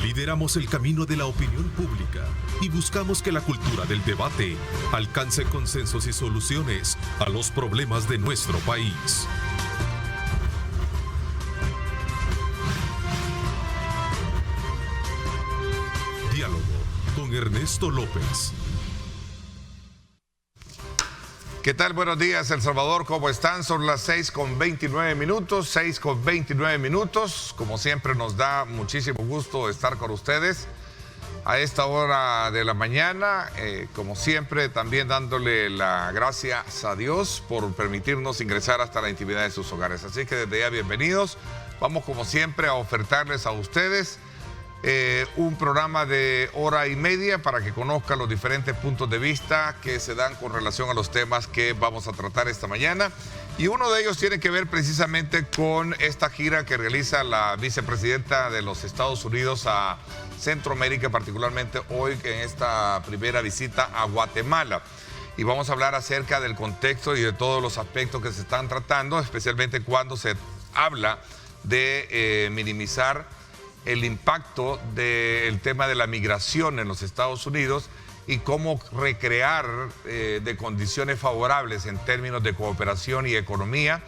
Lideramos el camino de la opinión pública y buscamos que la cultura del debate alcance consensos y soluciones a los problemas de nuestro país. Diálogo con Ernesto López. ¿Qué tal? Buenos días, El Salvador. ¿Cómo están? Son las 6:29 minutos, 6:29 minutos. Como siempre, nos da muchísimo gusto estar con ustedes a esta hora de la mañana. Como siempre, también dándole las gracias a Dios por permitirnos ingresar hasta la intimidad de sus hogares. Así que desde ya, bienvenidos. Vamos, como siempre, a ofertarles a ustedes un programa de hora y media para que conozcan los diferentes puntos de vista que se dan con relación a los temas que vamos a tratar esta mañana. Y uno de ellos tiene que ver precisamente con esta gira que realiza la vicepresidenta de los Estados Unidos a Centroamérica, particularmente hoy en esta primera visita a Guatemala. Y vamos a hablar acerca del contexto y de todos los aspectos que se están tratando, especialmente cuando se habla de minimizar el impacto del tema de la migración en los Estados Unidos y cómo recrear de condiciones favorables en términos de cooperación y economía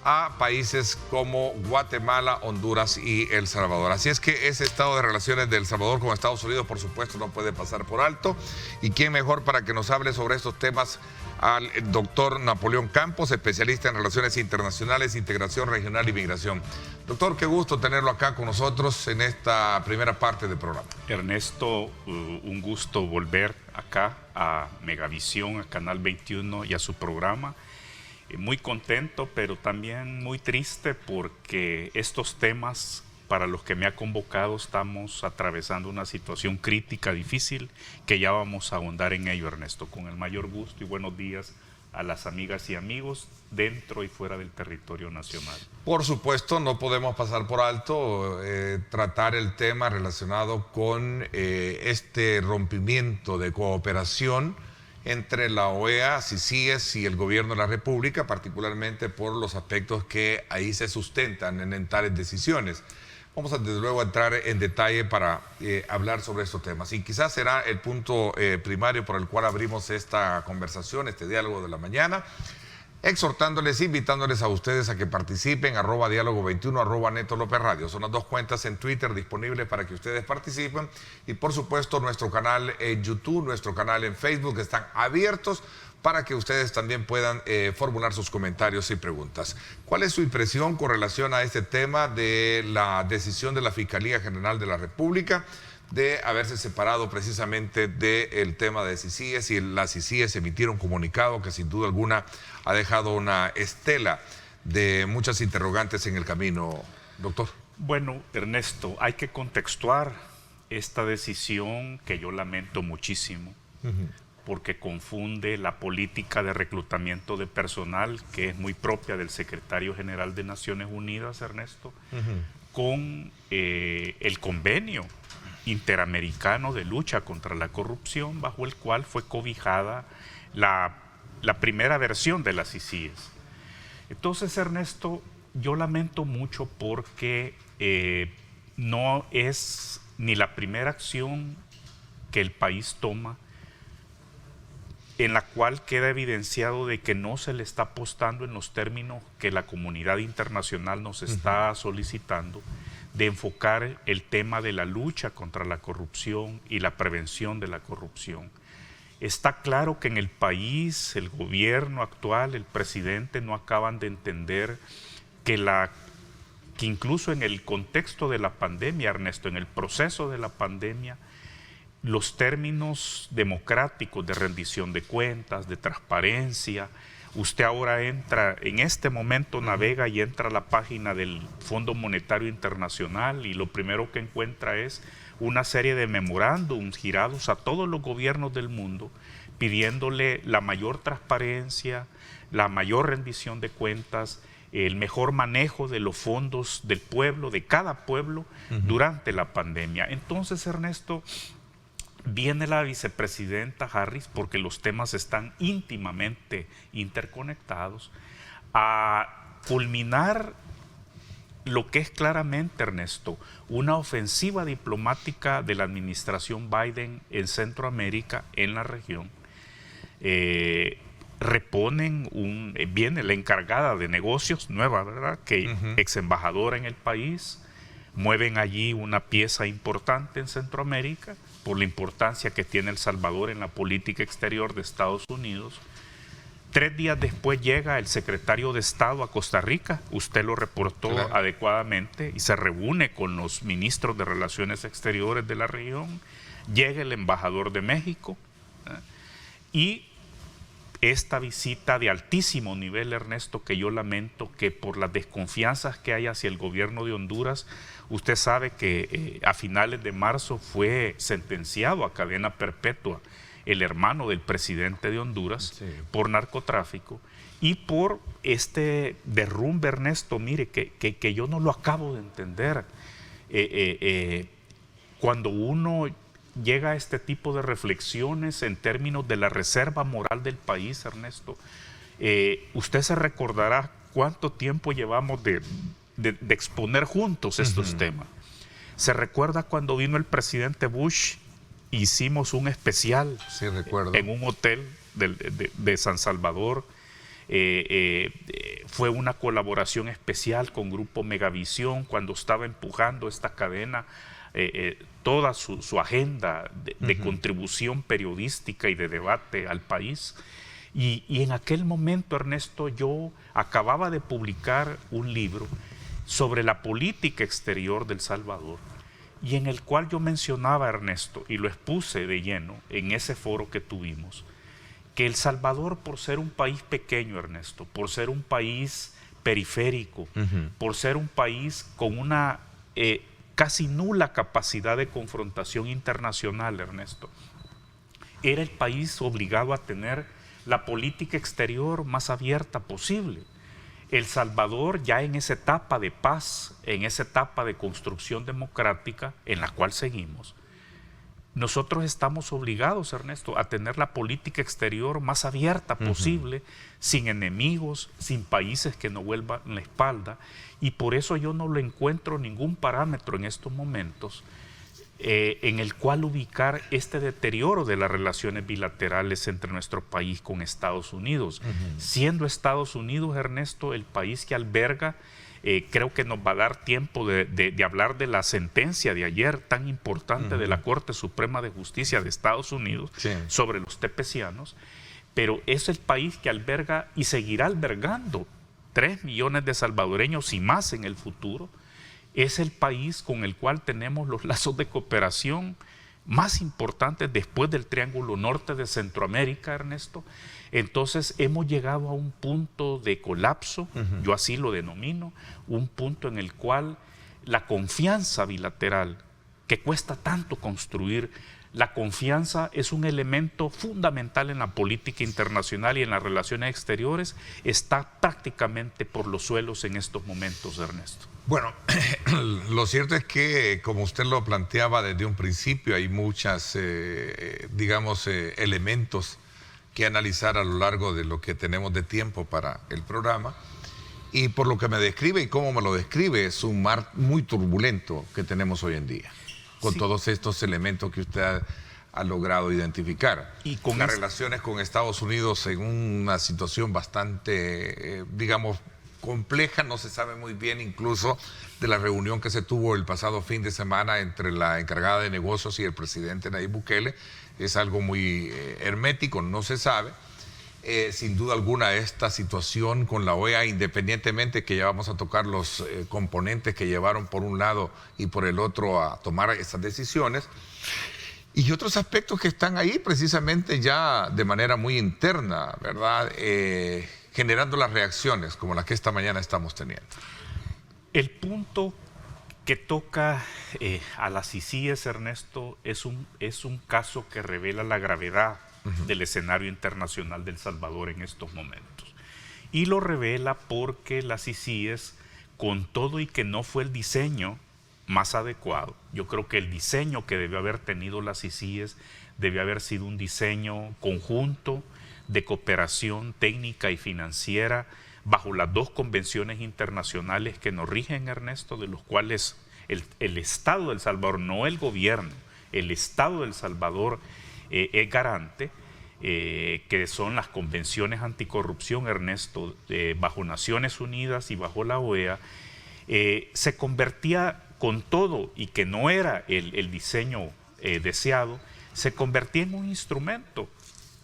a países como Guatemala, Honduras y El Salvador. Así es que ese estado de relaciones de El Salvador con Estados Unidos, por supuesto, no puede pasar por alto. ¿Y quién mejor para que nos hable sobre estos temas? Al doctor Napoleón Campos, especialista en relaciones internacionales, integración regional y migración. Doctor, qué gusto tenerlo acá con nosotros en esta primera parte del programa. Ernesto, un gusto volver acá a Megavisión, a Canal 21 y a su programa. Muy contento, pero también muy triste porque estos temas para los que me ha convocado estamos atravesando una situación crítica, difícil, que ya vamos a ahondar en ello, Ernesto. Con el mayor gusto y buenos días a las amigas y amigos dentro y fuera del territorio nacional. Por supuesto, no podemos pasar por alto tratar el tema relacionado con este rompimiento de cooperación entre la OEA, CICIES y el gobierno de la República, particularmente por los aspectos que ahí se sustentan en tales decisiones. Vamos a desde luego entrar en detalle para hablar sobre estos temas. Y quizás será el punto primario por el cual abrimos esta conversación, este diálogo de la mañana, exhortándoles, invitándoles a ustedes a que participen, @diálogo21, @Neto López Radio. Son las dos cuentas en Twitter disponibles para que ustedes participen. Y por supuesto nuestro canal en YouTube, nuestro canal en Facebook están abiertos para que ustedes también puedan formular sus comentarios y preguntas. ¿Cuál es su impresión con relación a este tema de la decisión de la Fiscalía General de la República de haberse separado precisamente del tema de CICIES? Y las CICIES emitieron un comunicado que sin duda alguna ha dejado una estela de muchas interrogantes en el camino, doctor. Bueno, Ernesto, hay que contextuar esta decisión que yo lamento muchísimo. Porque confunde la política de reclutamiento de personal, que es muy propia del secretario general de Naciones Unidas, Ernesto, con el convenio interamericano de lucha contra la corrupción, bajo el cual fue cobijada la primera versión de las CICIES. Entonces, Ernesto, yo lamento mucho porque no es ni la primera acción que el país toma en la cual queda evidenciado de que no se le está apostando en los términos que la comunidad internacional nos está solicitando, de enfocar el tema de la lucha contra la corrupción y la prevención de la corrupción. Está claro que en el país, el gobierno actual, el presidente no acaban de entender que incluso en el contexto de la pandemia, Ernesto, en el proceso de la pandemia, los términos democráticos de rendición de cuentas, de transparencia. Usted ahora entra, en este momento navega y entra a la página del Fondo Monetario Internacional y lo primero que encuentra es una serie de memorándums girados a todos los gobiernos del mundo pidiéndole la mayor transparencia, la mayor rendición de cuentas, el mejor manejo de los fondos del pueblo, de cada pueblo, durante la pandemia. Entonces, Ernesto, viene la vicepresidenta Harris, porque los temas están íntimamente interconectados, a culminar lo que es claramente, Ernesto, una ofensiva diplomática de la administración Biden en Centroamérica, en la región. Viene la encargada de negocios nueva, ¿verdad? Que ex embajadora en el país, mueven allí una pieza importante en Centroamérica por la importancia que tiene El Salvador en la política exterior de Estados Unidos. 3 días después llega el secretario de Estado a Costa Rica, usted lo reportó adecuadamente, y se reúne con los ministros de Relaciones Exteriores de la región, llega el embajador de México, y esta visita de altísimo nivel, Ernesto, que yo lamento que por las desconfianzas que hay hacia el gobierno de Honduras, usted sabe que a finales de marzo fue sentenciado a cadena perpetua el hermano del presidente de Honduras por narcotráfico y por este derrumbe, Ernesto, mire, que yo no lo acabo de entender. Cuando uno llega a este tipo de reflexiones en términos de la reserva moral del país, Ernesto, usted se recordará cuánto tiempo llevamos de exponer juntos estos temas. Se recuerda cuando vino el presidente Bush, hicimos un especial en un hotel de San Salvador. Fue una colaboración especial con Grupo Megavisión cuando estaba empujando esta cadena, toda su agenda de contribución periodística y de debate al país. Y en aquel momento, Ernesto, yo acababa de publicar un libro sobre la política exterior de El Salvador, y en el cual yo mencionaba, Ernesto, y lo expuse de lleno en ese foro que tuvimos, que El Salvador, por ser un país pequeño, Ernesto, por ser un país periférico, por ser un país con una casi nula capacidad de confrontación internacional, Ernesto, era el país obligado a tener la política exterior más abierta posible. El Salvador, ya en esa etapa de paz, en esa etapa de construcción democrática en la cual seguimos, nosotros estamos obligados, Ernesto, a tener la política exterior más abierta posible, sin enemigos, sin países que nos vuelvan la espalda, y por eso yo no le encuentro ningún parámetro en estos momentos en el cual ubicar este deterioro de las relaciones bilaterales entre nuestro país con Estados Unidos. Siendo Estados Unidos, Ernesto, el país que alberga, creo que nos va a dar tiempo de hablar de la sentencia de ayer tan importante de la Corte Suprema de Justicia de Estados Unidos sobre los tepecianos, pero es el país que alberga y seguirá albergando 3 millones de salvadoreños y más en el futuro. Es el país con el cual tenemos los lazos de cooperación más importantes después del Triángulo Norte de Centroamérica, Ernesto. Entonces hemos llegado a un punto de colapso, yo así lo denomino, un punto en el cual la confianza bilateral, que cuesta tanto construir, la confianza es un elemento fundamental en la política internacional y en las relaciones exteriores, está prácticamente por los suelos en estos momentos, Ernesto. Bueno, lo cierto es que, como usted lo planteaba desde un principio, hay muchas, elementos que analizar a lo largo de lo que tenemos de tiempo para el programa. Y por lo que me describe y cómo me lo describe, es un mar muy turbulento que tenemos hoy en día, con todos estos elementos que usted ha logrado identificar. Y con las relaciones con Estados Unidos en una situación bastante, compleja, no se sabe muy bien incluso de la reunión que se tuvo el pasado fin de semana entre la encargada de negocios y el presidente Nayib Bukele. Es algo muy hermético, no se sabe. Sin duda alguna esta situación con la OEA, independientemente que ya vamos a tocar los componentes que llevaron por un lado y por el otro a tomar esas decisiones, y otros aspectos que están ahí precisamente ya de manera muy interna, ¿verdad? Generando las reacciones como las que esta mañana estamos teniendo. El punto que toca a las CICIES, Ernesto, es un caso que revela la gravedad del escenario internacional de El Salvador en estos momentos. Y lo revela porque las CICIES, con todo y que no fue el diseño más adecuado, yo creo que el diseño que debió haber tenido las CICIES debió haber sido un diseño conjunto de cooperación técnica y financiera bajo las dos convenciones internacionales que nos rigen, Ernesto, de los cuales el Estado de El Salvador, no el gobierno, el Estado de El Salvador es garante, que son las convenciones anticorrupción, Ernesto, bajo Naciones Unidas y bajo la OEA, se convertía con todo, y que no era el diseño deseado, se convertía en un instrumento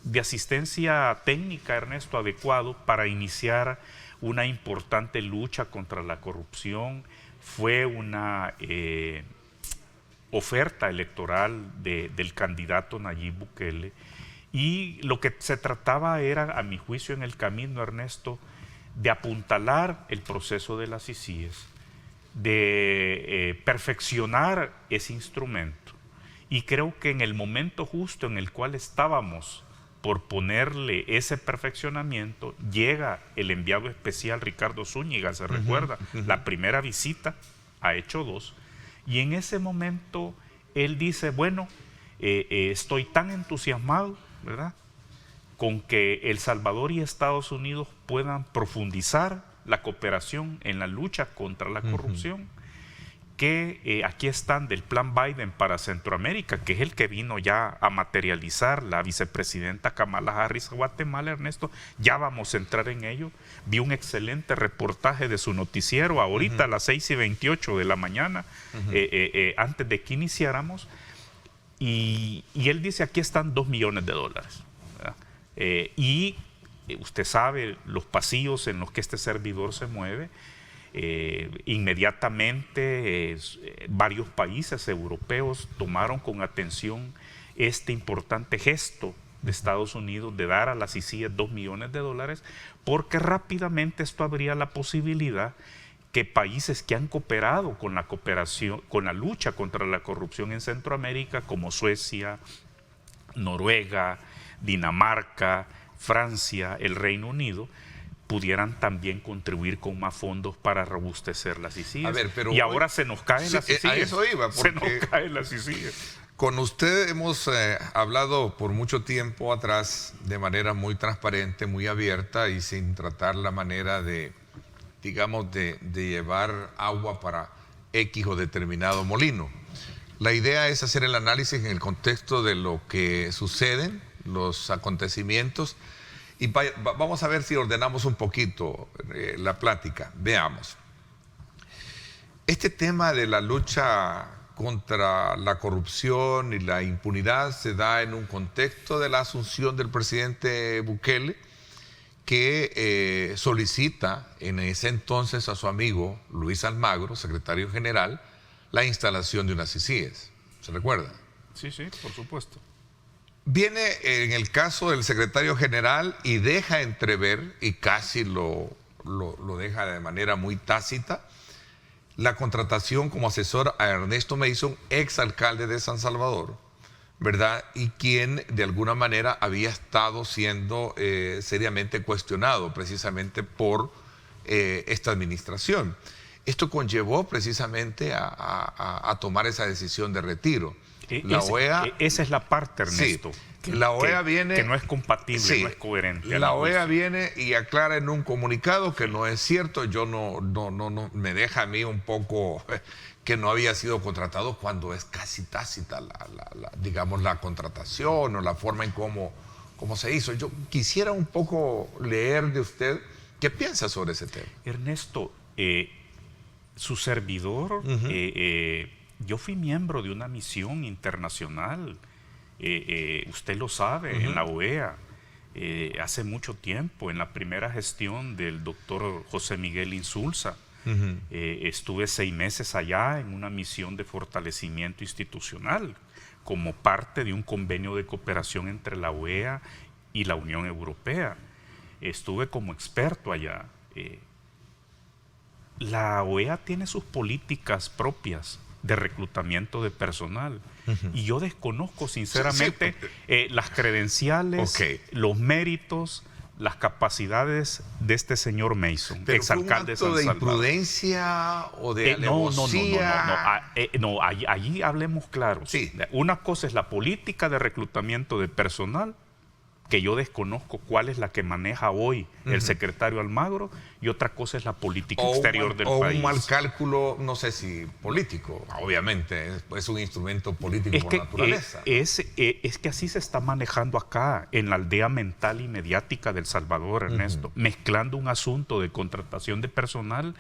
de asistencia técnica, Ernesto, adecuado para iniciar una importante lucha contra la corrupción. Fue una oferta electoral del candidato Nayib Bukele, y lo que se trataba era, a mi juicio, en el camino, Ernesto, de apuntalar el proceso de las CICIES, de perfeccionar ese instrumento. Y creo que en el momento justo en el cual estábamos por ponerle ese perfeccionamiento, llega el enviado especial Ricardo Zúñiga, ¿se recuerda? La primera visita, ha hecho 2, y en ese momento él dice, bueno, estoy tan entusiasmado, ¿verdad?, con que El Salvador y Estados Unidos puedan profundizar la cooperación en la lucha contra la corrupción, que aquí están del plan Biden para Centroamérica, que es el que vino ya a materializar la vicepresidenta Kamala Harris a Guatemala, Ernesto. Ya vamos a entrar en ello. Vi un excelente reportaje de su noticiero ahorita a las 6:28 de la mañana, antes de que iniciáramos, y él dice, aquí están $2 millones, ¿verdad? Y usted sabe los pasillos en los que este servidor se mueve. Inmediatamente varios países europeos tomaron con atención este importante gesto de Estados Unidos de dar a las CICIES $2 millones, porque rápidamente esto abría la posibilidad que países que han cooperado con la cooperación, con la lucha contra la corrupción en Centroamérica, como Suecia, Noruega, Dinamarca, Francia, el Reino Unido, pudieran también contribuir con más fondos para robustecer las CICIES. Y ahora se nos caen las CICIES. A eso iba, se nos caen las CICIES. Con usted hemos hablado por mucho tiempo atrás de manera muy transparente, muy abierta y sin tratar la manera de, digamos, de llevar agua para X o determinado molino. La idea es hacer el análisis en el contexto de lo que suceden, los acontecimientos, y vamos a ver si ordenamos un poquito la plática. Veamos. Este tema de la lucha contra la corrupción y la impunidad se da en un contexto de la asunción del presidente Bukele, que solicita en ese entonces a su amigo Luis Almagro, secretario general, la instalación de unas CICIES. ¿Se recuerda? Sí, sí, por supuesto. Viene en el caso del secretario general y deja entrever, y casi lo deja de manera muy tácita, la contratación como asesor a Ernesto Mason, exalcalde de San Salvador, ¿verdad? Y quien de alguna manera había estado siendo seriamente cuestionado precisamente por esta administración. Esto conllevó precisamente a tomar esa decisión de retiro. La OEA, esa es la parte, Ernesto, sí, la OEA viene, que no es compatible, sí, no es coherente. La OEA viene y aclara en un comunicado que no es cierto. Yo no me deja a mí un poco que no había sido contratado, cuando es casi tácita digamos, la contratación o la forma en cómo se hizo. Yo quisiera un poco leer de usted qué piensa sobre ese tema. Ernesto, su servidor, yo fui miembro de una misión internacional, usted lo sabe, en la OEA, hace mucho tiempo, en la primera gestión del doctor José Miguel Insulza. Estuve 6 meses allá en una misión de fortalecimiento institucional, como parte de un convenio de cooperación entre la OEA y la Unión Europea. Estuve como experto allá. La OEA tiene sus políticas propias de reclutamiento de personal, y yo desconozco sinceramente las credenciales, los méritos, las capacidades de este señor Mason, exalcalde de San Salvador. ¿De imprudencia o de alevosía? No, allí hablemos claro. Sí. Una cosa es la política de reclutamiento de personal, que yo desconozco cuál es la que maneja hoy el secretario Almagro, y otra cosa es la política exterior del país. O un mal cálculo, no sé si político, obviamente, es un instrumento político por naturaleza. Es que así se está manejando acá, en la aldea mental y mediática del Salvador, Ernesto, mezclando un asunto de contratación de personal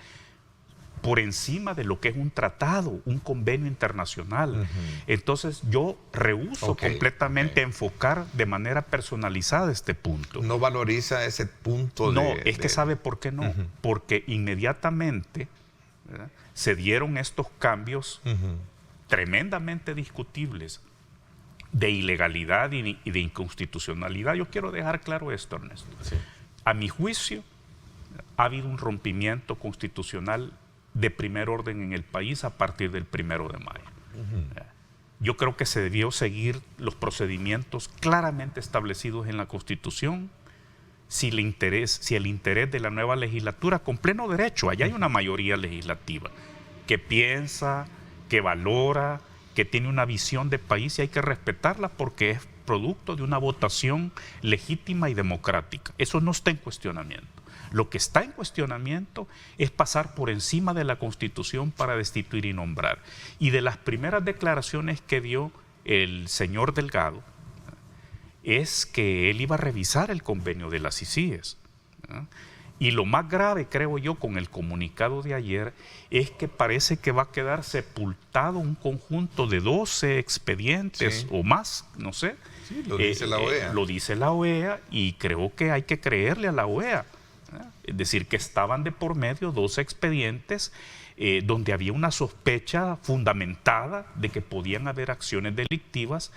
por encima de lo que es un tratado, un convenio internacional. Entonces yo rehúso completamente enfocar de manera personalizada este punto. ¿No valoriza ese punto? No, es que ¿sabe por qué no? Porque inmediatamente, ¿verdad?, se dieron estos cambios tremendamente discutibles de ilegalidad y de inconstitucionalidad. Yo quiero dejar claro esto, Ernesto. Sí. A mi juicio, ha habido un rompimiento constitucional de primer orden en el país a partir del 1 de mayo. Yo creo que se debió seguir los procedimientos claramente establecidos en la Constitución. Si el interés de la nueva legislatura, con pleno derecho, allá hay una mayoría legislativa que piensa, que valora, que tiene una visión de país, y hay que respetarla porque es producto de una votación legítima y democrática. Eso no está en cuestionamiento. Lo que está en cuestionamiento es pasar por encima de la Constitución para destituir y nombrar. Y de las primeras declaraciones que dio el señor Delgado es que él iba a revisar el convenio de las ICIES. Y lo más grave, creo yo, con el comunicado de ayer es que parece que va a quedar sepultado un conjunto de 12 expedientes o más, no sé. Sí, lo dice la OEA. Lo dice la OEA, y creo que hay que creerle a la OEA. Es decir, que estaban de por medio 12 expedientes donde había una sospecha fundamentada de que podían haber acciones delictivas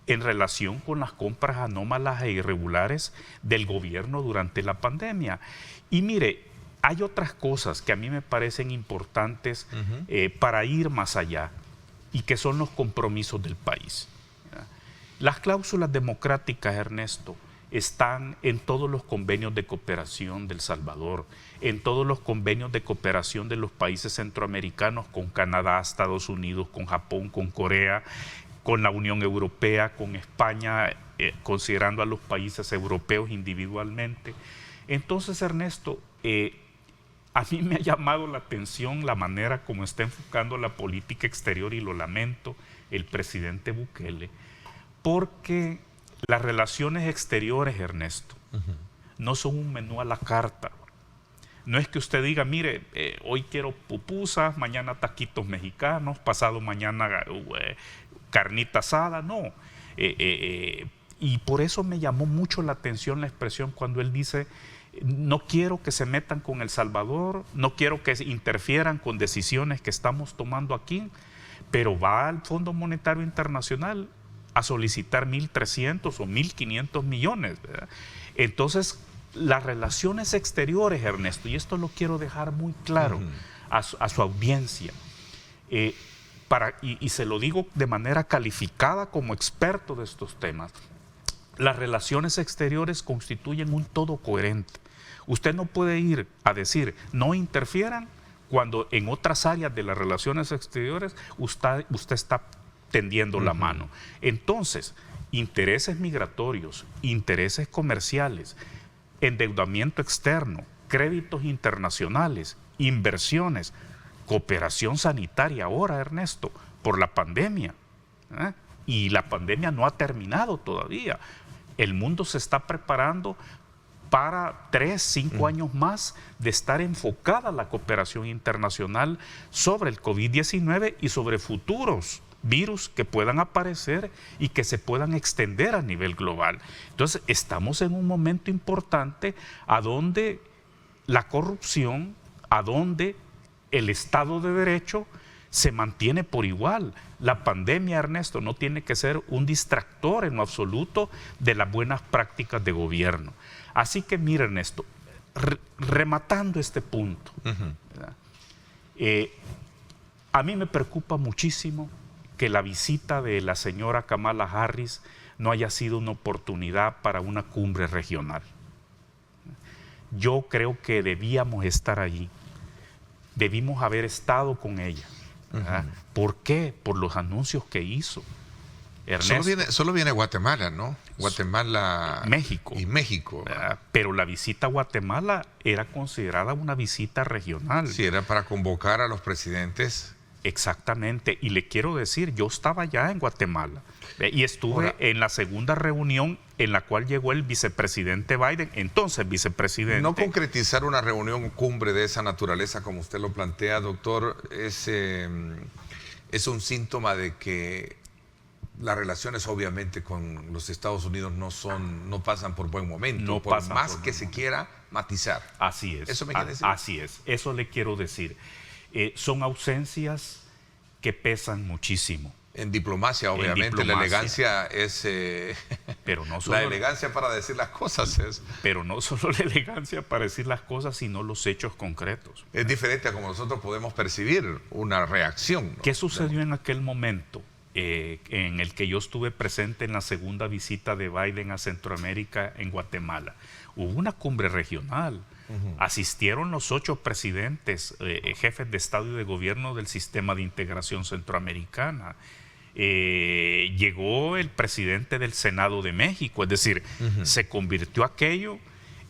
en relación con las compras anómalas e irregulares del gobierno durante la pandemia. Y mire, hay otras cosas que a mí me parecen importantes para ir más allá, y que son los compromisos del país. Las cláusulas democráticas, Ernesto, están en todos los convenios de cooperación del Salvador, en todos los convenios de cooperación de los países centroamericanos con Canadá, Estados Unidos, con Japón, con Corea, con la Unión Europea, con España, considerando a los países europeos individualmente. Entonces, Ernesto, a mí me ha llamado la atención la manera como está enfocando la política exterior, y lo lamento, el presidente Bukele, porque las relaciones exteriores, Ernesto, no son un menú a la carta. No es que usted diga, mire, hoy quiero pupusas, mañana taquitos mexicanos, pasado mañana carnita asada, no. Y por eso me llamó mucho la atención la expresión cuando él dice, no quiero que se metan con El Salvador, no quiero que interfieran con decisiones que estamos tomando aquí, pero va al Fondo Monetario Internacional a solicitar 1.300 o 1.500 millones, ¿verdad? Entonces, las relaciones exteriores, Ernesto, y esto lo quiero dejar muy claro a su audiencia, y se lo digo de manera calificada como experto de estos temas, las relaciones exteriores constituyen un todo coherente. Usted no puede ir a decir, no interfieran, cuando en otras áreas de las relaciones exteriores usted está tendiendo la mano. Entonces, intereses migratorios, intereses comerciales, endeudamiento externo, créditos internacionales, inversiones, cooperación sanitaria ahora, Ernesto, por la pandemia. Y la pandemia no ha terminado todavía. El mundo se está preparando para 3, 5 años más de estar enfocada la cooperación internacional sobre el COVID-19 y sobre futuros virus que puedan aparecer y que se puedan extender a nivel global. Entonces, estamos en un momento importante a donde la corrupción, a donde el Estado de Derecho se mantiene por igual. La pandemia, Ernesto, no tiene que ser un distractor en lo absoluto de las buenas prácticas de gobierno. Así que, mira, Ernesto, rematando este punto, a mí me preocupa muchísimo que la visita de la señora Kamala Harris no haya sido una oportunidad para una cumbre regional. Yo creo que debíamos estar allí, debimos haber estado con ella. ¿Por qué? Por los anuncios que hizo, Ernesto, Solo viene Guatemala, ¿no? Guatemala, México. Y México. Pero la visita a Guatemala era considerada una visita regional. Sí, era para convocar a los presidentes. Exactamente. Y le quiero decir, yo estaba ya en Guatemala y estuve en la segunda reunión en la cual llegó el vicepresidente Biden, entonces vicepresidente. No concretizar una reunión cumbre de esa naturaleza, como usted lo plantea, doctor, es un síntoma de que las relaciones obviamente con los Estados Unidos no pasan por buen momento, No por pasan más por que buen se momento. quiera matizar. Así es. ¿Eso me quiere decir? Así es. Eso le quiero decir. Son ausencias que pesan muchísimo. En diplomacia, obviamente, la diplomacia. elegancia es... Pero no solo la elegancia para decir las cosas es... Pero no solo la elegancia para decir las cosas, sino los hechos concretos. Es diferente a como nosotros podemos percibir una reacción, ¿no? ¿Qué sucedió en aquel momento en el que yo estuve presente en la segunda visita de Biden a Centroamérica en Guatemala? Hubo una cumbre regional. Asistieron los 8 presidentes, jefes de Estado y de Gobierno del Sistema de Integración Centroamericana. Llegó el presidente del Senado de México, es decir, se convirtió aquello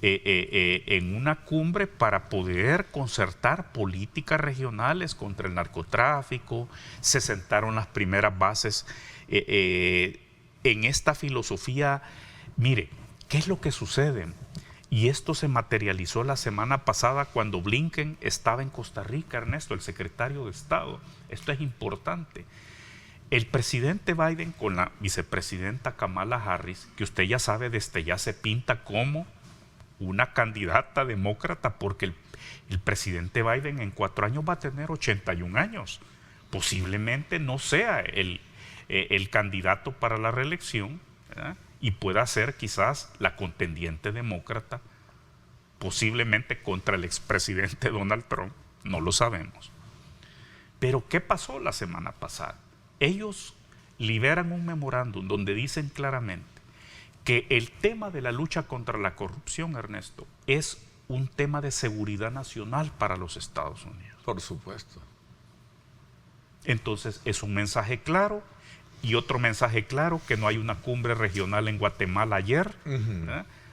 en una cumbre para poder concertar políticas regionales contra el narcotráfico. Se sentaron las primeras bases en esta filosofía. Mire, ¿qué es lo que sucede? Y esto se materializó la semana pasada cuando Blinken estaba en Costa Rica, Ernesto, el secretario de Estado. Esto es importante. El presidente Biden con la vicepresidenta Kamala Harris, que usted ya sabe, desde ya se pinta como una candidata demócrata, porque el presidente Biden en 4 años va a tener 81 años. Posiblemente no sea el candidato para la reelección, ¿verdad? Y pueda ser quizás la contendiente demócrata, posiblemente contra el expresidente Donald Trump, no lo sabemos. Pero ¿qué pasó la semana pasada? Ellos liberan un memorándum donde dicen claramente que el tema de la lucha contra la corrupción, Ernesto, es un tema de seguridad nacional para los Estados Unidos. Por supuesto. Entonces es un mensaje claro. Y otro mensaje claro, que no hay una cumbre regional en Guatemala ayer,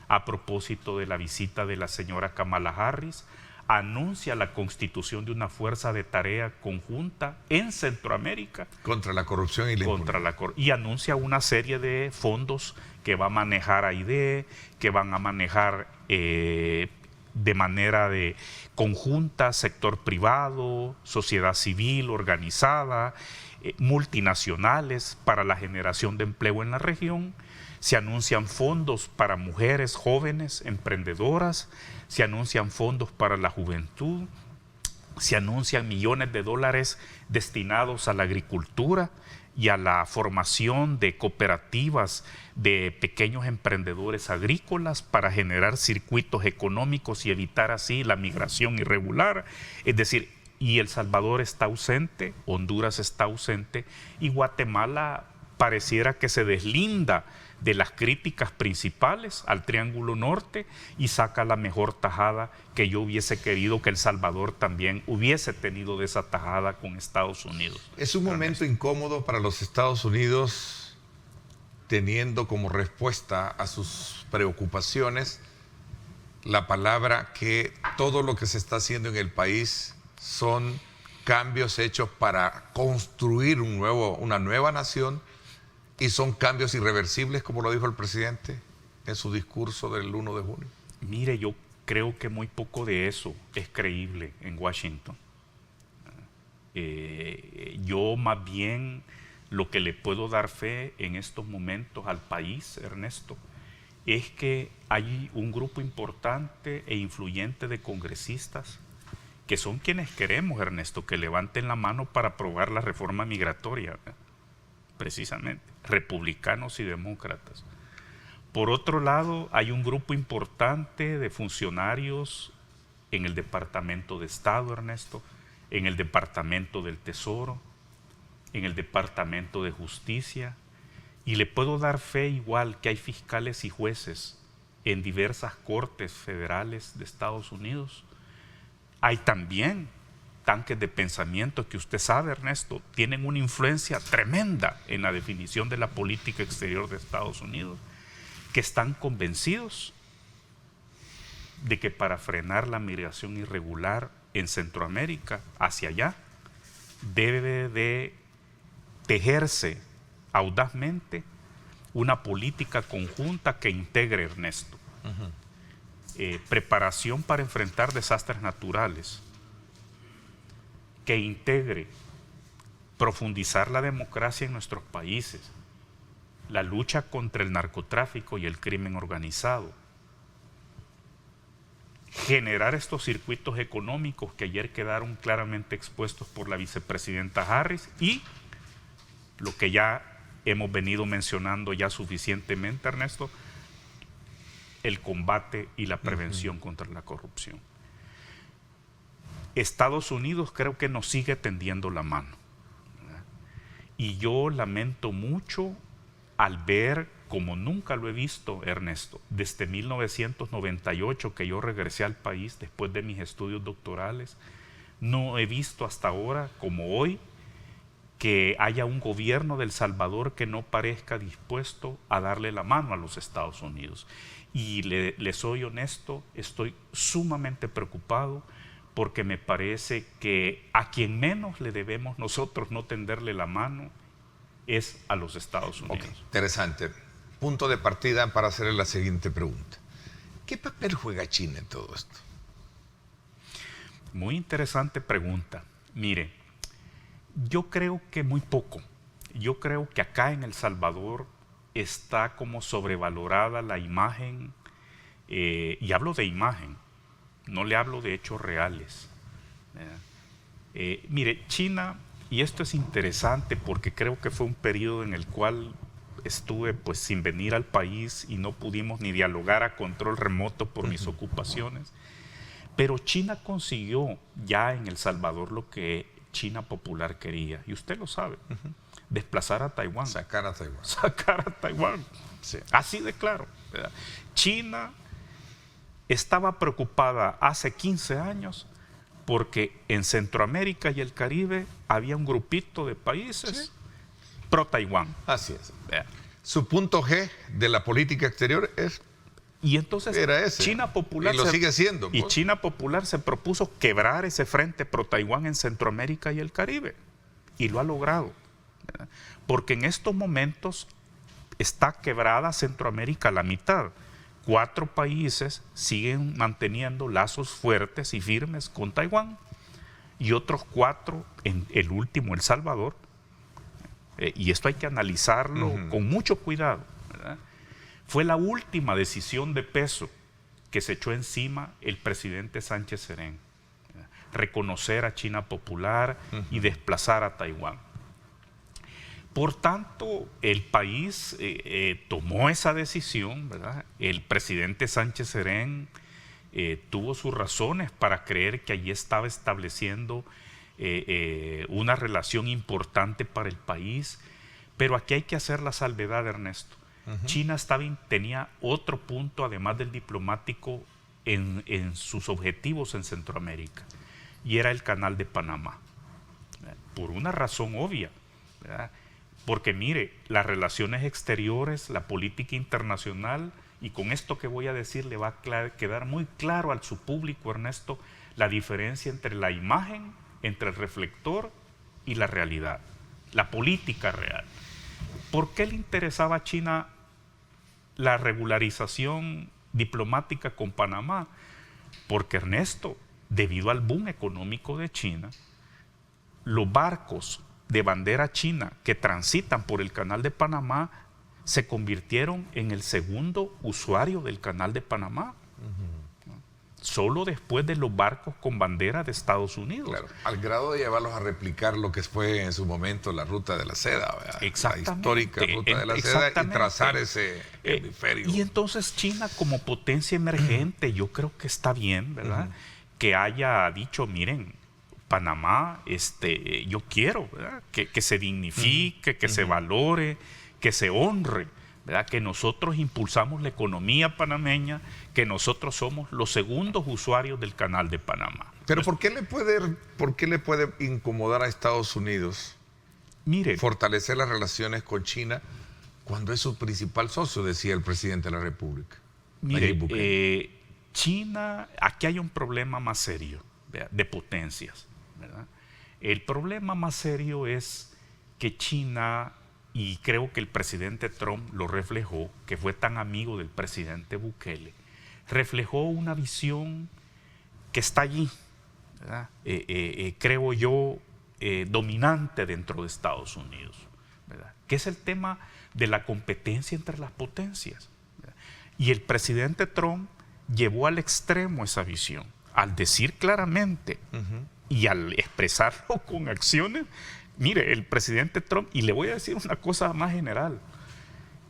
a propósito de la visita de la señora Kamala Harris. Anuncia la constitución de una fuerza de tarea conjunta en Centroamérica. Contra la corrupción y la impunidad. Y anuncia una serie de fondos que va a manejar AIDE, que van a manejar de manera conjunta sector privado, sociedad civil organizada, multinacionales para la generación de empleo en la región. Se anuncian fondos para mujeres jóvenes emprendedoras, se anuncian fondos para la juventud, se anuncian millones de dólares destinados a la agricultura y a la formación de cooperativas de pequeños emprendedores agrícolas para generar circuitos económicos y evitar así la migración irregular. Es decir, y El Salvador está ausente, Honduras está ausente y Guatemala pareciera que se deslinda de las críticas principales al Triángulo Norte y saca la mejor tajada, que yo hubiese querido que El Salvador también hubiese tenido de esa tajada con Estados Unidos. Es un momento incómodo para los Estados Unidos, teniendo como respuesta a sus preocupaciones la palabra que todo lo que se está haciendo en el país son cambios hechos para construir una nueva nación, y son cambios irreversibles, como lo dijo el presidente en su discurso del 1 de junio. Mire, yo creo que muy poco de eso es creíble en Washington. Yo más bien lo que le puedo dar fe en estos momentos al país, Ernesto, es que hay un grupo importante e influyente de congresistas que son quienes queremos, Ernesto, que levanten la mano para aprobar la reforma migratoria, precisamente, republicanos y demócratas. Por otro lado, hay un grupo importante de funcionarios en el Departamento de Estado, Ernesto, en el Departamento del Tesoro, en el Departamento de Justicia, y le puedo dar fe igual que hay fiscales y jueces en diversas cortes federales de Estados Unidos. Hay también tanques de pensamiento que usted sabe, Ernesto, tienen una influencia tremenda en la definición de la política exterior de Estados Unidos, que están convencidos de que para frenar la migración irregular en Centroamérica hacia allá, debe de tejerse audazmente una política conjunta que integre, Ernesto, preparación para enfrentar desastres naturales, que integre profundizar la democracia en nuestros países, la lucha contra el narcotráfico y el crimen organizado, generar estos circuitos económicos que ayer quedaron claramente expuestos por la vicepresidenta Harris, y lo que ya hemos venido mencionando ya suficientemente, Ernesto, el combate y la prevención contra la corrupción. Estados Unidos creo que nos sigue tendiendo la mano, ¿verdad? Y yo lamento mucho al ver, como nunca lo he visto, Ernesto, desde 1998 que yo regresé al país después de mis estudios doctorales, no he visto hasta ahora, como hoy, que haya un gobierno de El Salvador que no parezca dispuesto a darle la mano a los Estados Unidos. Y le soy honesto, estoy sumamente preocupado, porque me parece que a quien menos le debemos nosotros no tenderle la mano es a los Estados Unidos. Okay, interesante. Punto de partida para hacerle la siguiente pregunta. ¿Qué papel juega China en todo esto? Muy interesante pregunta. Mire, yo creo que muy poco. Yo creo que acá en El Salvador está como sobrevalorada la imagen, y hablo de imagen, no le hablo de hechos reales. Mire, China, y esto es interesante porque creo que fue un periodo en el cual estuve pues sin venir al país y no pudimos ni dialogar a control remoto por mis ocupaciones, pero China consiguió ya en El Salvador lo que China popular quería, y usted lo sabe, desplazar a Taiwán. Sacar a Taiwán. Sacar a Taiwán. Sí. Así de claro, ¿verdad? China estaba preocupada hace 15 años porque en Centroamérica y el Caribe había un grupito de países pro-Taiwán. Así es. Su punto G de la política exterior y entonces era ese. China Popular y lo sigue siendo. Y China Popular se propuso quebrar ese frente pro-Taiwán en Centroamérica y el Caribe. Y lo ha logrado, ¿verdad? Porque en estos momentos está quebrada Centroamérica a la mitad. 4 países siguen manteniendo lazos fuertes y firmes con Taiwán, y otros 4, en el último, El Salvador, y esto hay que analizarlo con mucho cuidado, ¿verdad? Fue la última decisión de peso que se echó encima el presidente Sánchez Serén, ¿verdad? Reconocer a China Popular y desplazar a Taiwán. Por tanto, el país tomó esa decisión, ¿verdad? El presidente Sánchez Serén tuvo sus razones para creer que allí estaba estableciendo una relación importante para el país, pero aquí hay que hacer la salvedad, Ernesto. China tenía otro punto, además del diplomático, en sus objetivos en Centroamérica, y era el Canal de Panamá, ¿verdad? Por una razón obvia, ¿verdad? Porque mire, las relaciones exteriores, la política internacional, y con esto que voy a decir le va a quedar muy claro a su público, Ernesto, la diferencia entre la imagen, entre el reflector y la realidad, la política real. ¿Por qué le interesaba a China la regularización diplomática con Panamá? Porque, Ernesto, debido al boom económico de China, los barcos de bandera china que transitan por el Canal de Panamá se convirtieron en el segundo usuario del Canal de Panamá, solo después de los barcos con bandera de Estados Unidos. Claro, al grado de llevarlos a replicar lo que fue en su momento la ruta de la seda, ¿verdad? Exactamente. La histórica ruta de la seda, y trazar ese hemisferio. Y entonces China, como potencia emergente, yo creo que está bien, ¿verdad? Que haya dicho, miren, Panamá, yo quiero, ¿verdad? Que se dignifique, que se valore, que se honre, ¿verdad? Que nosotros impulsamos la economía panameña, que nosotros somos los segundos usuarios del Canal de Panamá. Pero ¿por qué le puede incomodar a Estados Unidos fortalecer las relaciones con China cuando es su principal socio, decía el presidente de la República? Mire, China, aquí hay un problema más serio, ¿verdad?, de potencias, ¿verdad? El problema más serio es que China, y creo que el presidente Trump lo reflejó, que fue tan amigo del presidente Bukele, reflejó una visión que está allí, ¿verdad? Creo yo, dominante dentro de Estados Unidos, ¿verdad?, que es el tema de la competencia entre las potencias, ¿verdad? Y el presidente Trump llevó al extremo esa visión, al decir claramente y al expresarlo con acciones. Mire, el presidente Trump, y le voy a decir una cosa más general,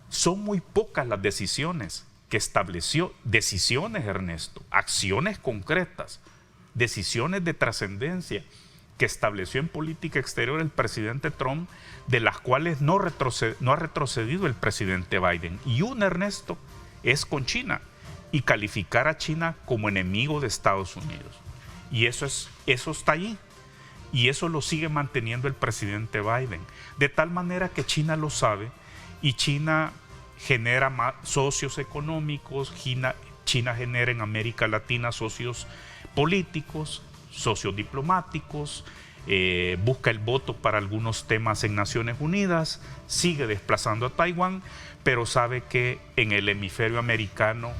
son muy pocas las decisiones que estableció, decisiones, Ernesto, acciones concretas, decisiones de trascendencia que estableció en política exterior el presidente Trump, de las cuales no ha retrocedido el presidente Biden. Y una, Ernesto, es con China, y calificar a China como enemigo de Estados Unidos. Y eso está ahí. Y eso lo sigue manteniendo el presidente Biden. De tal manera que China lo sabe, y China genera más socios económicos, China genera en América Latina socios políticos, socios diplomáticos, busca el voto para algunos temas en Naciones Unidas, sigue desplazando a Taiwán, pero sabe que en el hemisferio americano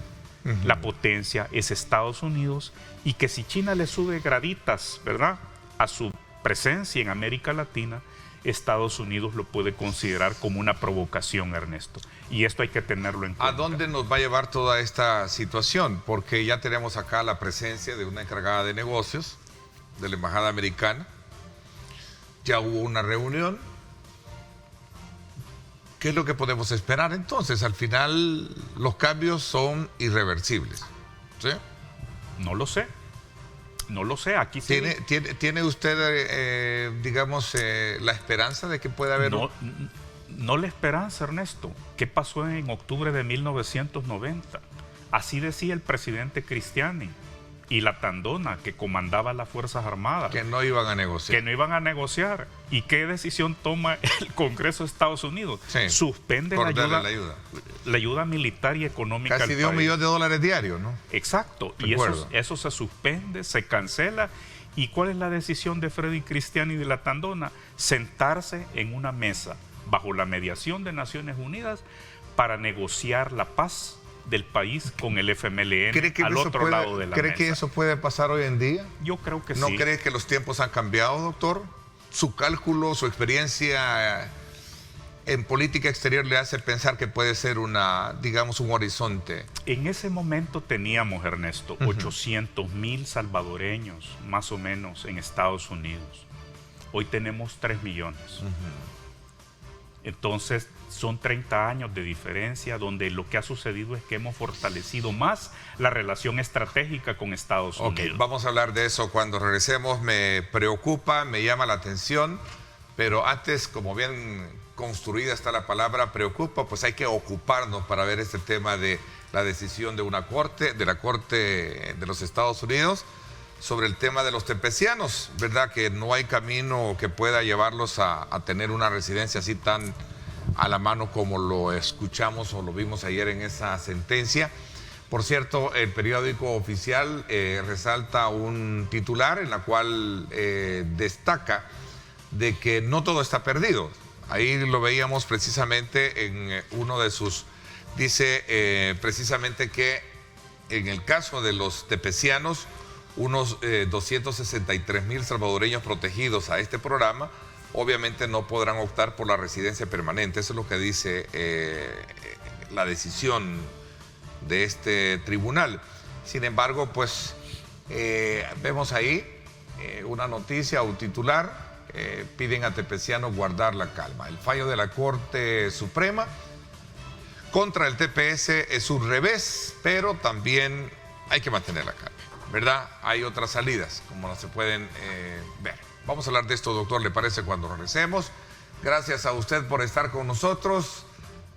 la potencia es Estados Unidos, y que si China le sube graditas, ¿verdad?, a su presencia en América Latina, Estados Unidos lo puede considerar como una provocación, Ernesto. Y esto hay que tenerlo en cuenta. ¿A dónde nos va a llevar toda esta situación? Porque ya tenemos acá la presencia de una encargada de negocios de la Embajada Americana. Ya hubo una reunión. ¿Qué es lo que podemos esperar entonces? Al final los cambios son irreversibles, ¿sí? No lo sé. No lo sé. Aquí sí. ¿Tiene usted, la esperanza de que pueda haber... No la esperanza, Ernesto. ¿Qué pasó en octubre de 1990? Así decía el presidente Cristiani y la Tandona, que comandaba las Fuerzas Armadas. Que no iban a negociar. Que no iban a negociar. ¿Y qué decisión toma el Congreso de Estados Unidos? Sí, suspende la ayuda militar y económica casi dio $1 millón diarios, ¿no? Exacto. Recuerdo. Y eso se suspende, se cancela. ¿Y cuál es la decisión de Freddy Cristiani y de la Tandona? Sentarse en una mesa bajo la mediación de Naciones Unidas para negociar la paz del país con el FMLN al otro lado de la mesa. ¿Cree que eso puede pasar hoy en día? Yo creo que sí. ¿No cree que los tiempos han cambiado, doctor? ¿Su cálculo, su experiencia en política exterior le hace pensar que puede ser un horizonte? En ese momento teníamos, Ernesto, 800,000 salvadoreños, más o menos, en Estados Unidos. Hoy tenemos 3 millones. Entonces, son 30 años de diferencia, donde lo que ha sucedido es que hemos fortalecido más la relación estratégica con Estados Unidos. Ok, vamos a hablar de eso cuando regresemos. Me preocupa, me llama la atención, pero antes, como bien construida está la palabra preocupa, pues hay que ocuparnos para ver este tema de la decisión de la Corte de los Estados Unidos sobre el tema de los tepecianos, ¿verdad? Que no hay camino que pueda llevarlos a tener una residencia así tan a la mano como lo escuchamos o lo vimos ayer en esa sentencia. Por cierto, el periódico oficial resalta un titular en la cual destaca de que no todo está perdido. Ahí lo veíamos precisamente en uno de sus... Dice precisamente que en el caso de los tepecianos, unos 263,000 salvadoreños protegidos a este programa, obviamente no podrán optar por la residencia permanente. Eso es lo que dice la decisión de este tribunal. Sin embargo, pues vemos ahí una noticia, un titular, piden a tepecianos guardar la calma. El fallo de la Corte Suprema contra el TPS es un revés, pero también hay que mantener la calma, ¿verdad? Hay otras salidas, como no se pueden ver. Vamos a hablar de esto, doctor, ¿le parece? Cuando regresemos. Gracias a usted por estar con nosotros.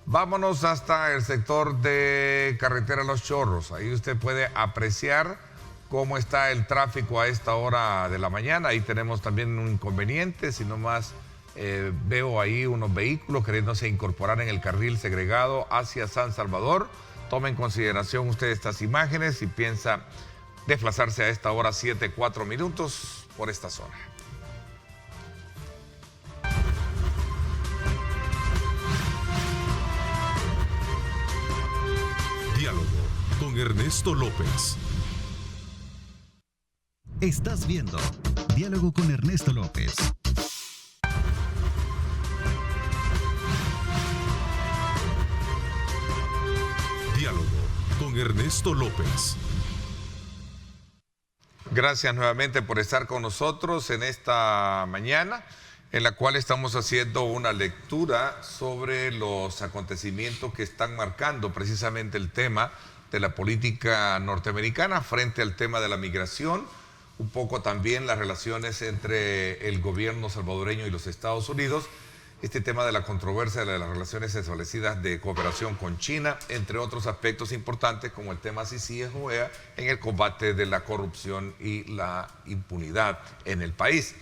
Vámonos hasta el sector de Carretera Los Chorros. Ahí usted puede apreciar cómo está el tráfico a esta hora de la mañana. Ahí tenemos también un inconveniente, si no más veo ahí unos vehículos queriéndose incorporar en el carril segregado hacia San Salvador. Tome en consideración usted estas imágenes si piensa desplazarse a esta hora 7:04 minutos por esta zona. Diálogo con Ernesto López. Estás viendo Diálogo con Ernesto López. Diálogo con Ernesto López. Gracias nuevamente por estar con nosotros en esta mañana, en la cual estamos haciendo una lectura sobre los acontecimientos que están marcando precisamente el tema de la política norteamericana frente al tema de la migración, un poco también las relaciones entre el gobierno salvadoreño y los Estados Unidos, este tema de la controversia de las relaciones establecidas de cooperación con China, entre otros aspectos importantes como el tema CICIG-OEA en el combate de la corrupción y la impunidad en el país.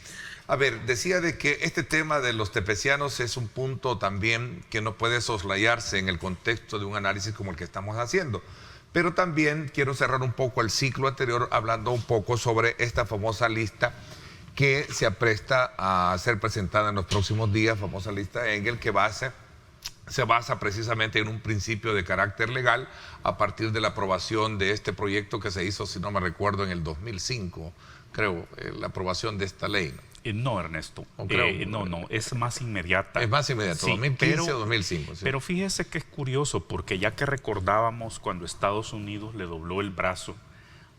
A ver, decía de que este tema de los tepecianos es un punto también que no puede soslayarse en el contexto de un análisis como el que estamos haciendo. Pero también quiero cerrar un poco el ciclo anterior hablando un poco sobre esta famosa lista que se apresta a ser presentada en los próximos días, famosa lista Engel, que se basa precisamente en un principio de carácter legal a partir de la aprobación de este proyecto que se hizo, si no me recuerdo, en el 2005, creo, la aprobación de esta ley. No, Ernesto, no, es más inmediata. Es más inmediata, sí, 2015 o 2005. Sí. Pero fíjese que es curioso, porque ya que recordábamos cuando Estados Unidos le dobló el brazo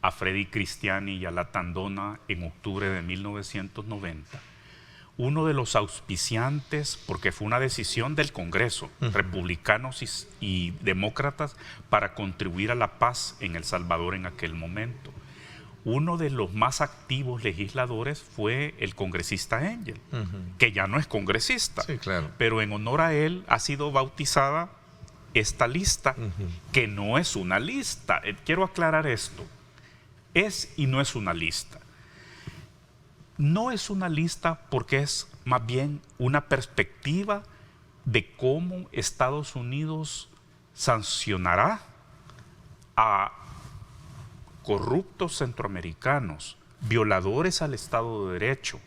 a Freddy Cristiani y a la Tandona en octubre de 1990, uno de los auspiciantes, porque fue una decisión del Congreso, republicanos y demócratas, para contribuir a la paz en El Salvador en aquel momento. Uno de los más activos legisladores fue el congresista Engel, que ya no es congresista, sí, claro, pero en honor a él ha sido bautizada esta lista, que no es una lista. Quiero aclarar esto, es y no es una lista. No es una lista porque es más bien una perspectiva de cómo Estados Unidos sancionará a corruptos centroamericanos, violadores al Estado de Derecho,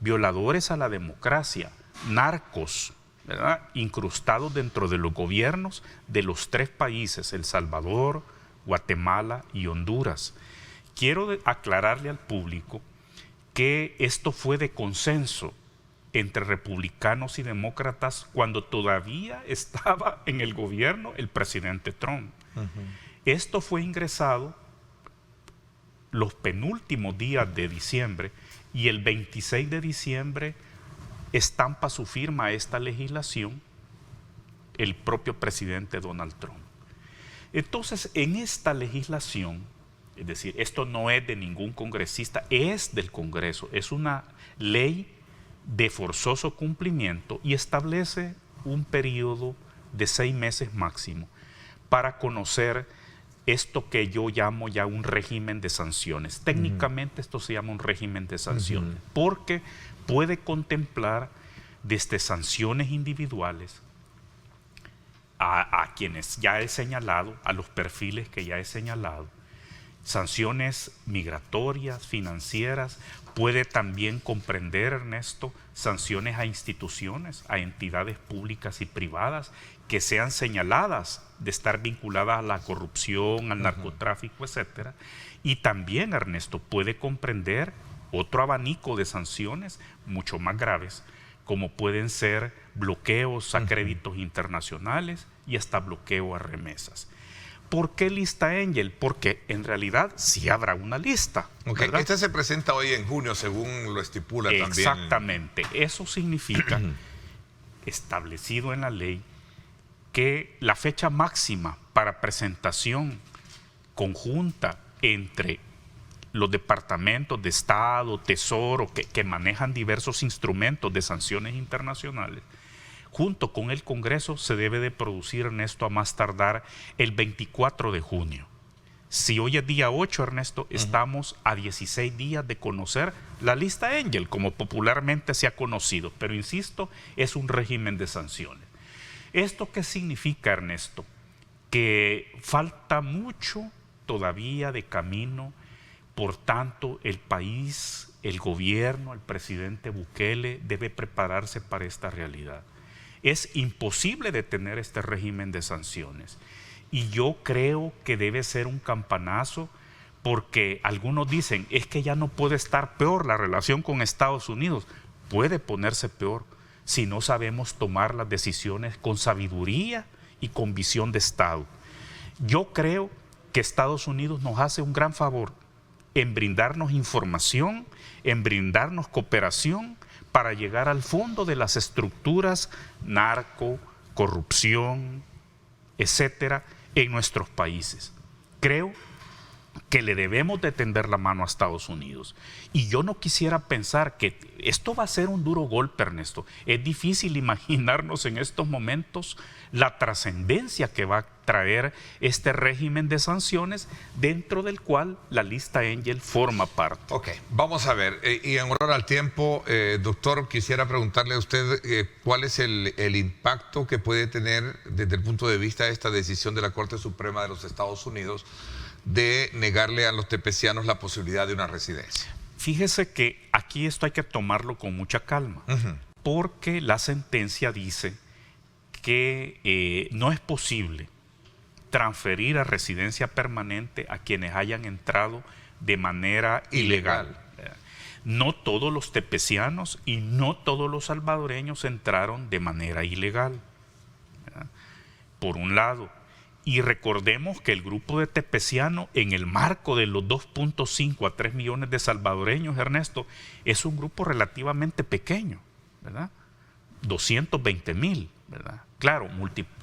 violadores a la democracia, narcos, ¿verdad?, incrustados dentro de los gobiernos de los tres países, El Salvador, Guatemala y Honduras. Quiero aclararle al público que esto fue de consenso entre republicanos y demócratas cuando todavía estaba en el gobierno el presidente Trump. Esto fue ingresado los penúltimos días de diciembre y el 26 de diciembre estampa su firma a esta legislación el propio presidente Donald Trump. Entonces, en esta legislación, es decir, esto no es de ningún congresista, es del Congreso, es una ley de forzoso cumplimiento y establece un periodo de 6 meses máximo para conocer esto que yo llamo ya un régimen de sanciones. Técnicamente esto se llama un régimen de sanciones, porque puede contemplar desde sanciones individuales a quienes ya he señalado, a los perfiles que ya he señalado, sanciones migratorias, financieras, puede también comprender, Ernesto, sanciones a instituciones, a entidades públicas y privadas que sean señaladas de estar vinculadas a la corrupción, al narcotráfico, etcétera. Y también, Ernesto, puede comprender otro abanico de sanciones mucho más graves, como pueden ser bloqueos a créditos internacionales y hasta bloqueo a remesas. ¿Por qué lista Engel? Porque en realidad sí habrá una lista. Esta se presenta hoy en junio, según lo estipula también. Exactamente. Eso significa, establecido en la ley, que la fecha máxima para presentación conjunta entre los departamentos de Estado, Tesoro, que manejan diversos instrumentos de sanciones internacionales, junto con el Congreso, se debe de producir, Ernesto, a más tardar el 24 de junio. Si hoy es día 8, Ernesto, estamos a 16 días de conocer la lista Engel, como popularmente se ha conocido. Pero insisto, es un régimen de sanciones. ¿Esto qué significa, Ernesto? Que falta mucho todavía de camino. Por tanto, el país, el gobierno, el presidente Bukele debe prepararse para esta realidad. Es imposible detener este régimen de sanciones. Y yo creo que debe ser un campanazo, porque algunos dicen, es que ya no puede estar peor la relación con Estados Unidos. Puede ponerse peor si no sabemos tomar las decisiones con sabiduría y con visión de Estado. Yo creo que Estados Unidos nos hace un gran favor en brindarnos información, en brindarnos cooperación para llegar al fondo de las estructuras narco, corrupción, etcétera, en nuestros países. Creo que le debemos de tender la mano a Estados Unidos. Y yo no quisiera pensar que esto va a ser un duro golpe, Ernesto. Es difícil imaginarnos en estos momentos la trascendencia que va a traer este régimen de sanciones, dentro del cual la lista Engel forma parte. Ok, vamos a ver, y en honor al tiempo, doctor, quisiera preguntarle a usted cuál es el impacto que puede tener desde el punto de vista de esta decisión de la Corte Suprema de los Estados Unidos de negarle a los tepecianos la posibilidad de una residencia. Fíjese que aquí esto hay que tomarlo con mucha calma, porque la sentencia dice que no es posible transferir a residencia permanente a quienes hayan entrado de manera ilegal. No todos los tepecianos y no todos los salvadoreños entraron de manera ilegal, por un lado. Y recordemos que el grupo de tepecianos, en el marco de los 2.5 a 3 millones de salvadoreños, Ernesto, es un grupo relativamente pequeño, ¿verdad? 220,000, ¿verdad? Claro,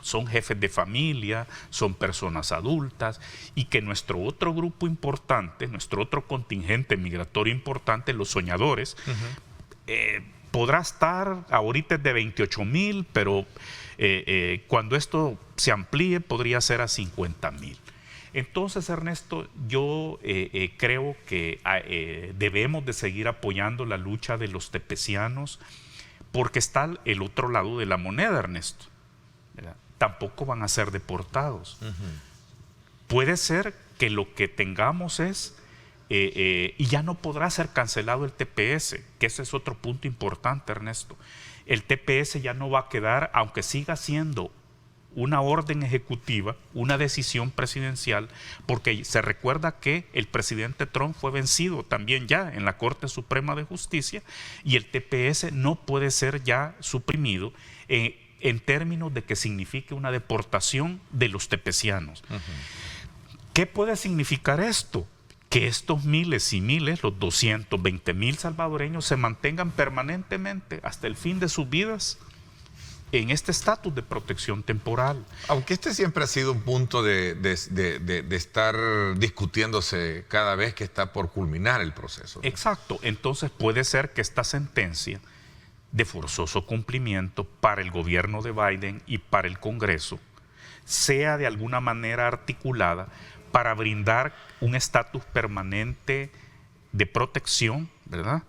son jefes de familia, son personas adultas, y que nuestro otro grupo importante, nuestro otro contingente migratorio importante, los soñadores, podrá estar, ahorita es de 28,000, pero cuando esto se amplíe podría ser a 50,000. Entonces, Ernesto, yo creo que debemos de seguir apoyando la lucha de los tepecianos, porque está el otro lado de la moneda, Ernesto, ¿verdad? Tampoco van a ser deportados. Puede ser que lo que tengamos es, y ya no podrá ser cancelado el TPS, que ese es otro punto importante, Ernesto. El TPS ya no va a quedar, aunque siga siendo una orden ejecutiva, una decisión presidencial, porque se recuerda que el presidente Trump fue vencido también ya en la Corte Suprema de Justicia, y el TPS no puede ser ya suprimido en términos de que signifique una deportación de los tepecianos. ¿Qué puede significar esto? Que estos miles y miles, los 220,000 salvadoreños, se mantengan permanentemente hasta el fin de sus vidas en este estatus de protección temporal. Aunque este siempre ha sido un punto de estar discutiéndose cada vez que está por culminar el proceso, ¿no? Exacto. Entonces puede ser que esta sentencia de forzoso cumplimiento para el gobierno de Biden y para el Congreso sea de alguna manera articulada para brindar un estatus permanente de protección, ¿verdad?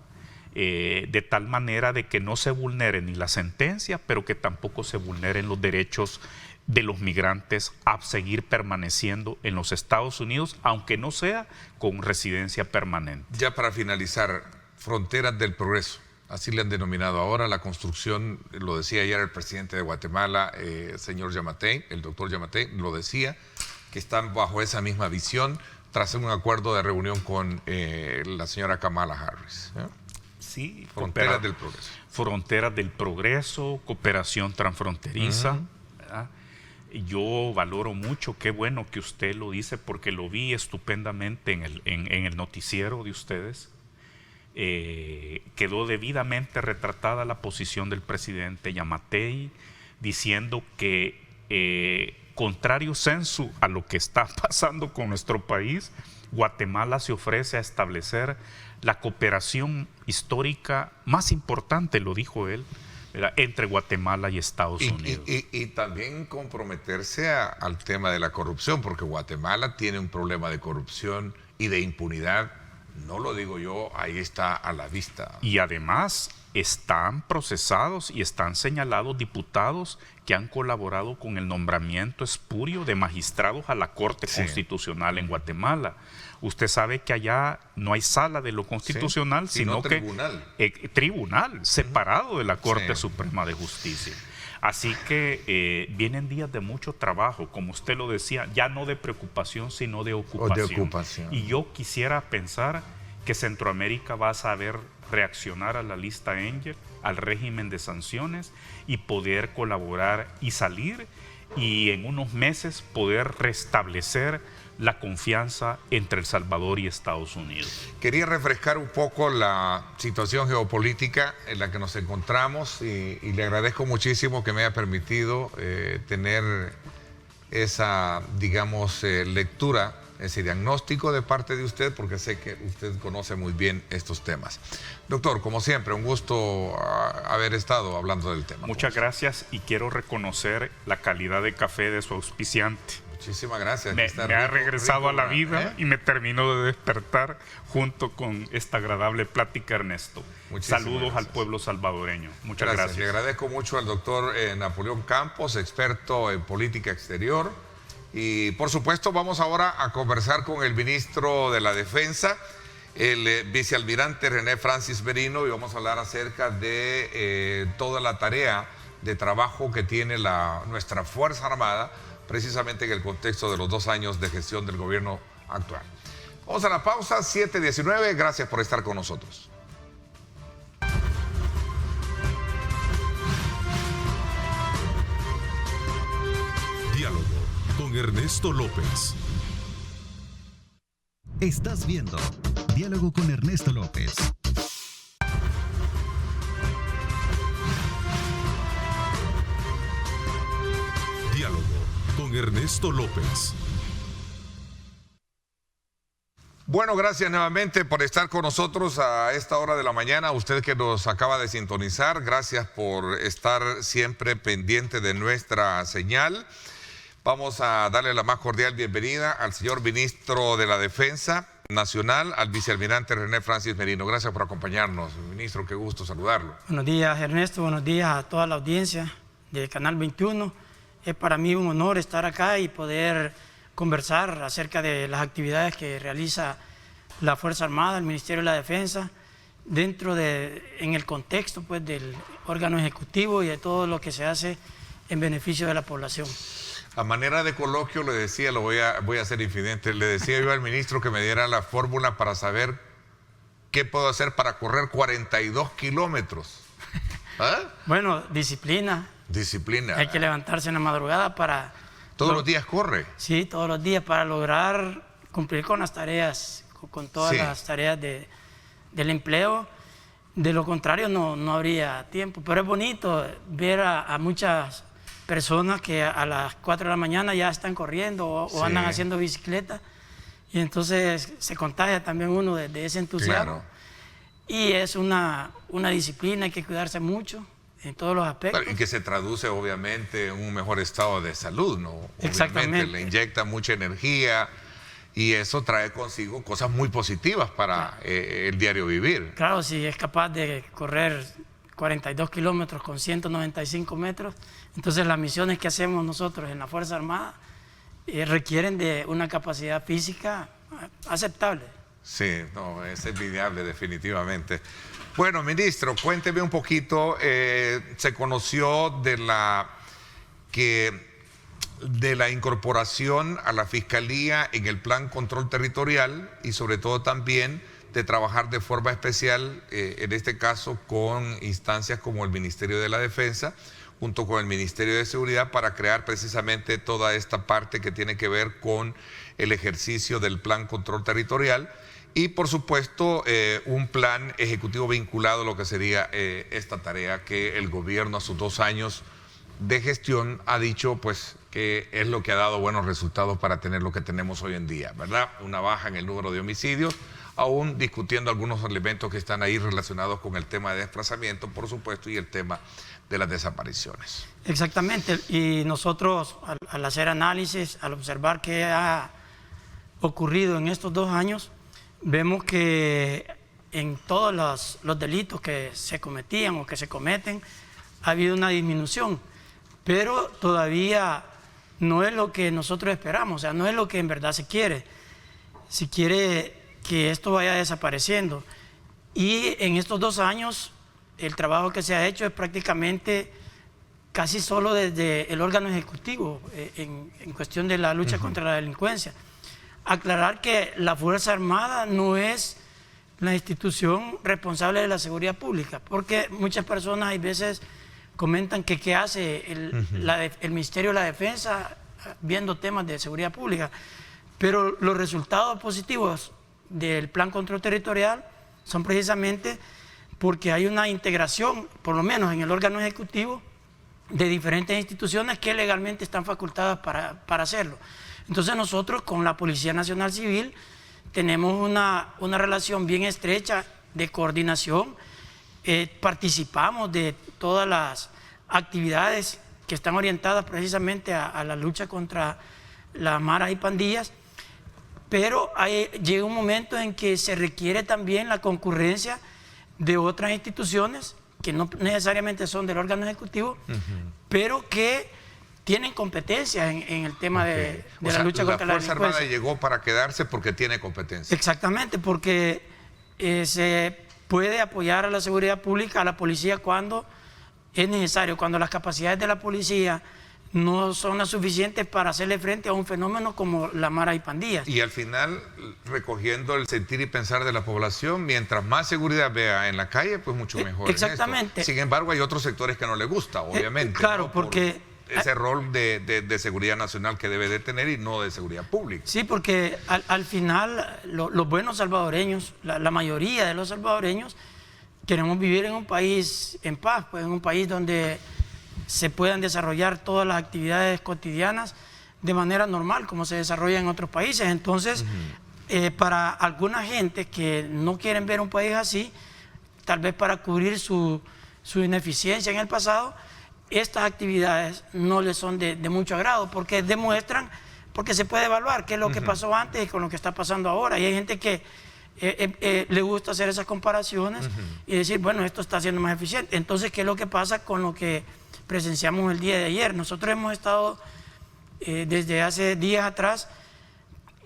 De tal manera de que no se vulnere ni la sentencia, pero que tampoco se vulneren los derechos de los migrantes a seguir permaneciendo en los Estados Unidos, aunque no sea con residencia permanente. Ya para finalizar, fronteras del progreso, así le han denominado ahora la construcción, lo decía ayer el presidente de Guatemala, señor Yamatei, el doctor Yamatei, lo decía, que están bajo esa misma visión tras un acuerdo de reunión con la señora Kamala Harris. Sí, fronteras del progreso. Fronteras del progreso, cooperación transfronteriza. Yo valoro mucho, qué bueno que usted lo dice, porque lo vi estupendamente en el noticiero de ustedes. Quedó debidamente retratada la posición del presidente Yamatei, diciendo que contrario sensu a lo que está pasando con nuestro país, Guatemala se ofrece a establecer la cooperación histórica más importante, lo dijo él, ¿verdad?, entre Guatemala y Estados Unidos. Y también comprometerse al tema de la corrupción, porque Guatemala tiene un problema de corrupción y de impunidad. No lo digo yo, ahí está a la vista. Y además están procesados y están señalados diputados que han colaborado con el nombramiento espurio de magistrados a la Corte Constitucional en Guatemala. Usted sabe que allá no hay sala de lo constitucional, sino tribunal. Tribunal separado de la Corte Suprema de Justicia. Así que vienen días de mucho trabajo, como usted lo decía, ya no de preocupación, sino de ocupación. Y yo quisiera pensar que Centroamérica va a saber reaccionar a la lista Engel, al régimen de sanciones, y poder colaborar y salir, y en unos meses poder restablecer la confianza entre El Salvador y Estados Unidos. Quería refrescar un poco la situación geopolítica en la que nos encontramos y le agradezco muchísimo que me haya permitido tener esa, digamos, lectura, ese diagnóstico de parte de usted, porque sé que usted conoce muy bien estos temas. Doctor, como siempre, un gusto haber estado hablando del tema. Muchas gracias, y quiero reconocer la calidad de café de su auspiciante. Muchísimas gracias. Me ha regresado a la vida y me terminó de despertar junto con esta agradable plática, Ernesto. Saludos al pueblo salvadoreño. Muchas gracias. Le agradezco mucho al doctor Napoleón Campos, experto en política exterior. Y por supuesto vamos ahora a conversar con el ministro de la Defensa, el vicealmirante René Francis Merino, y vamos a hablar acerca de toda la tarea de trabajo que tiene nuestra Fuerza Armada, precisamente en el contexto de los 2 años de gestión del gobierno actual. Vamos a la pausa, 7:19. Gracias por estar con nosotros. Diálogo con Ernesto López. Estás viendo Diálogo con Ernesto López. Diálogo con Ernesto López. Bueno, gracias nuevamente por estar con nosotros a esta hora de la mañana. Usted que nos acaba de sintonizar, gracias por estar siempre pendiente de nuestra señal. Vamos a darle la más cordial bienvenida al señor ministro de la Defensa Nacional, al vicealmirante René Francis Merino. Gracias por acompañarnos, ministro, qué gusto saludarlo. Buenos días, Ernesto, buenos días a toda la audiencia de Canal 21. Es para mí un honor estar acá y poder conversar acerca de las actividades que realiza la Fuerza Armada, el Ministerio de la Defensa, en el contexto pues, del órgano ejecutivo y de todo lo que se hace en beneficio de la población. A manera de coloquio le decía, voy a ser infidente, le decía yo al ministro que me diera la fórmula para saber qué puedo hacer para correr 42 kilómetros. ¿Ah? Bueno, disciplina. Disciplina. Hay que levantarse en la madrugada para... ¿Todos los días corre? Sí, todos los días para lograr cumplir con las tareas, con todas las tareas del empleo. De lo contrario no habría tiempo. Pero es bonito ver a muchas personas que a las 4 de la mañana ya están corriendo o andan haciendo bicicleta, y entonces se contagia también uno de ese entusiasmo. Claro. Y es una disciplina, hay que cuidarse mucho en todos los aspectos. Y que se traduce obviamente en un mejor estado de salud, ¿no? Exactamente. Obviamente le inyecta mucha energía y eso trae consigo cosas muy positivas para el diario vivir. Claro, si es capaz de correr 42 kilómetros con 195 metros, entonces las misiones que hacemos nosotros en la Fuerza Armada requieren de una capacidad física aceptable. Sí, no, es envidiable definitivamente. Bueno, ministro, cuénteme un poquito, se conoció de la incorporación a la Fiscalía en el Plan Control Territorial y sobre todo también de trabajar de forma especial, en este caso con instancias como el Ministerio de la Defensa, junto con el Ministerio de Seguridad, para crear precisamente toda esta parte que tiene que ver con el ejercicio del Plan Control Territorial y, por supuesto, un plan ejecutivo vinculado a lo que sería esta tarea que el gobierno a sus 2 años de gestión ha dicho pues que es lo que ha dado buenos resultados para tener lo que tenemos hoy en día, ¿verdad? Una baja en el número de homicidios, aún discutiendo algunos elementos que están ahí relacionados con el tema de desplazamiento, por supuesto, y el tema de las desapariciones. Exactamente, y nosotros al hacer análisis, al observar qué ha ocurrido en estos 2 años, vemos que en todos los delitos que se cometían o que se cometen ha habido una disminución, pero todavía no es lo que nosotros esperamos, o sea, no es lo que en verdad se quiere. Se quiere que esto vaya desapareciendo. Y en estos 2 años, el trabajo que se ha hecho es prácticamente casi solo desde el órgano ejecutivo en cuestión de la lucha contra la delincuencia. Aclarar que la Fuerza Armada no es la institución responsable de la seguridad pública, porque muchas personas hay veces comentan que qué hace el Ministerio de la Defensa viendo temas de seguridad pública, pero los resultados positivos del Plan Control Territorial son precisamente porque hay una integración, por lo menos en el órgano ejecutivo, de diferentes instituciones que legalmente están facultadas para hacerlo. Entonces nosotros con la Policía Nacional Civil tenemos una relación bien estrecha de coordinación, participamos de todas las actividades que están orientadas precisamente a la lucha contra las maras y pandillas, pero llega un momento en que se requiere también la concurrencia de otras instituciones que no necesariamente son del órgano ejecutivo, pero que tienen competencia en el tema de la lucha contra la delincuencia. La Fuerza Armada llegó para quedarse porque tiene competencia. Exactamente, porque se puede apoyar a la seguridad pública, a la policía cuando es necesario, cuando las capacidades de la policía no son las suficientes para hacerle frente a un fenómeno como la mara y pandillas. Y al final, recogiendo el sentir y pensar de la población, mientras más seguridad vea en la calle, pues mucho mejor. Exactamente. Sin embargo, hay otros sectores que no les gusta, obviamente. Claro, ¿no? porque ese rol de seguridad nacional que debe de tener y no de seguridad pública. Sí, porque al final los buenos salvadoreños, la mayoría de los salvadoreños, queremos vivir en un país en paz, pues en un país donde se puedan desarrollar todas las actividades cotidianas de manera normal, como se desarrolla en otros países. Entonces, para alguna gente que no quieren ver un país así, tal vez para cubrir su ineficiencia en el pasado, estas actividades no les son de mucho agrado, porque demuestran, porque se puede evaluar qué es lo que pasó antes y con lo que está pasando ahora. Y hay gente que le gusta hacer esas comparaciones y decir, bueno, esto está siendo más eficiente. Entonces, ¿qué es lo que pasa con lo que presenciamos el día de ayer? Nosotros hemos estado desde hace días atrás,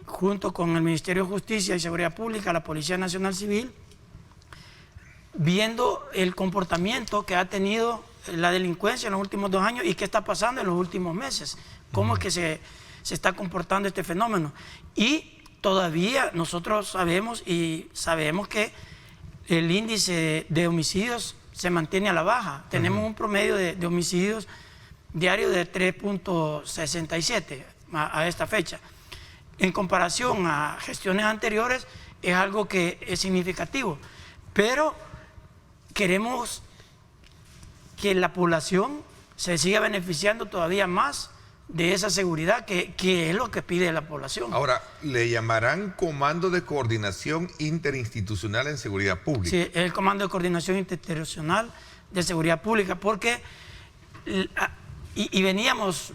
junto con el Ministerio de Justicia y Seguridad Pública, la Policía Nacional Civil, viendo el comportamiento que ha tenido la delincuencia en los últimos 2 años y qué está pasando en los últimos meses, cómo es que se está comportando este fenómeno. Y todavía nosotros sabemos que el índice de homicidios se mantiene a la baja. Tenemos un promedio de homicidios diarios de 3.67 a esta fecha. En comparación a gestiones anteriores es algo que es significativo, pero queremos que la población se siga beneficiando todavía más de esa seguridad que es lo que pide la población. Ahora, ¿le llamarán Comando de Coordinación Interinstitucional en Seguridad Pública? Sí, es el Comando de Coordinación Interinstitucional de Seguridad Pública, porque y veníamos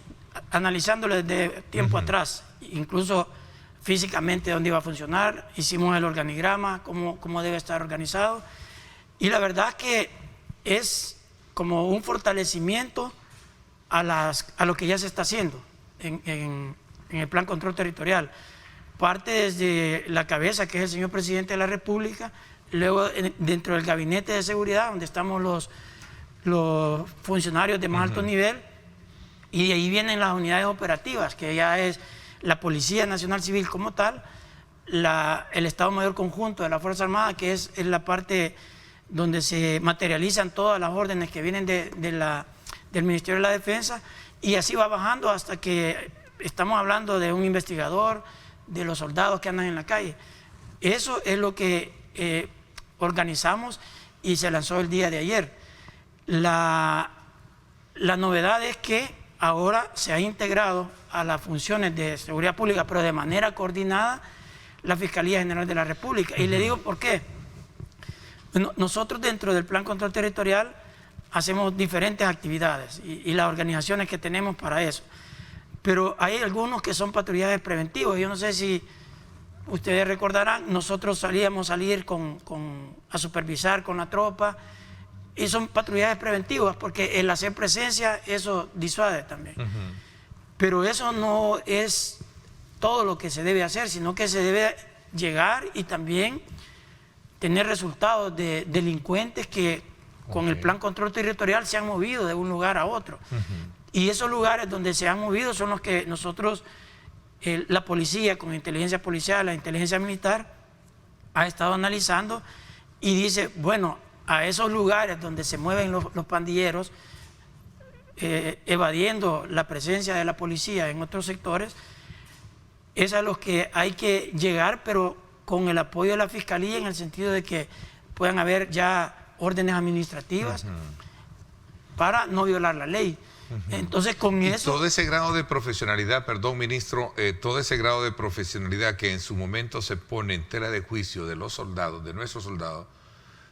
analizándolo desde tiempo atrás, incluso físicamente dónde iba a funcionar, hicimos el organigrama, cómo debe estar organizado, y la verdad que es como un fortalecimiento a lo que ya se está haciendo en el Plan Control Territorial. Parte desde la cabeza, que es el señor Presidente de la República, luego dentro del Gabinete de Seguridad, donde estamos los funcionarios de más alto nivel, y de ahí vienen las unidades operativas, que ya es la Policía Nacional Civil como tal, el Estado Mayor Conjunto de la Fuerza Armada, que es la parte donde se materializan todas las órdenes que vienen del Ministerio de la Defensa, y así va bajando hasta que estamos hablando de un investigador, de los soldados que andan en la calle. Eso es lo que organizamos y se lanzó el día de ayer. La novedad es que ahora se ha integrado a las funciones de seguridad pública, pero de manera coordinada, la Fiscalía General de la República. Y le digo por qué. Bueno, nosotros dentro del Plan Control Territorial hacemos diferentes actividades y las organizaciones que tenemos para eso. Pero hay algunos que son patrullajes preventivos. Yo no sé si ustedes recordarán, nosotros solíamos salir a supervisar con la tropa, y son patrullajes preventivos, porque el hacer presencia, eso disuade también. Pero eso no es todo lo que se debe hacer, sino que se debe llegar y también tener resultados de delincuentes que con el plan control territorial se han movido de un lugar a otro. Y esos lugares donde se han movido son los que nosotros, la policía, con inteligencia policial, la inteligencia militar, ha estado analizando y dice, bueno, a esos lugares donde se mueven los pandilleros, evadiendo la presencia de la policía en otros sectores, es a los que hay que llegar, pero con el apoyo de la Fiscalía, en el sentido de que puedan haber ya órdenes administrativas para no violar la ley. Entonces, con eso... Todo ese grado de profesionalidad, perdón, ministro, todo ese grado de profesionalidad que en su momento se pone en tela de juicio de los soldados, de nuestros soldados,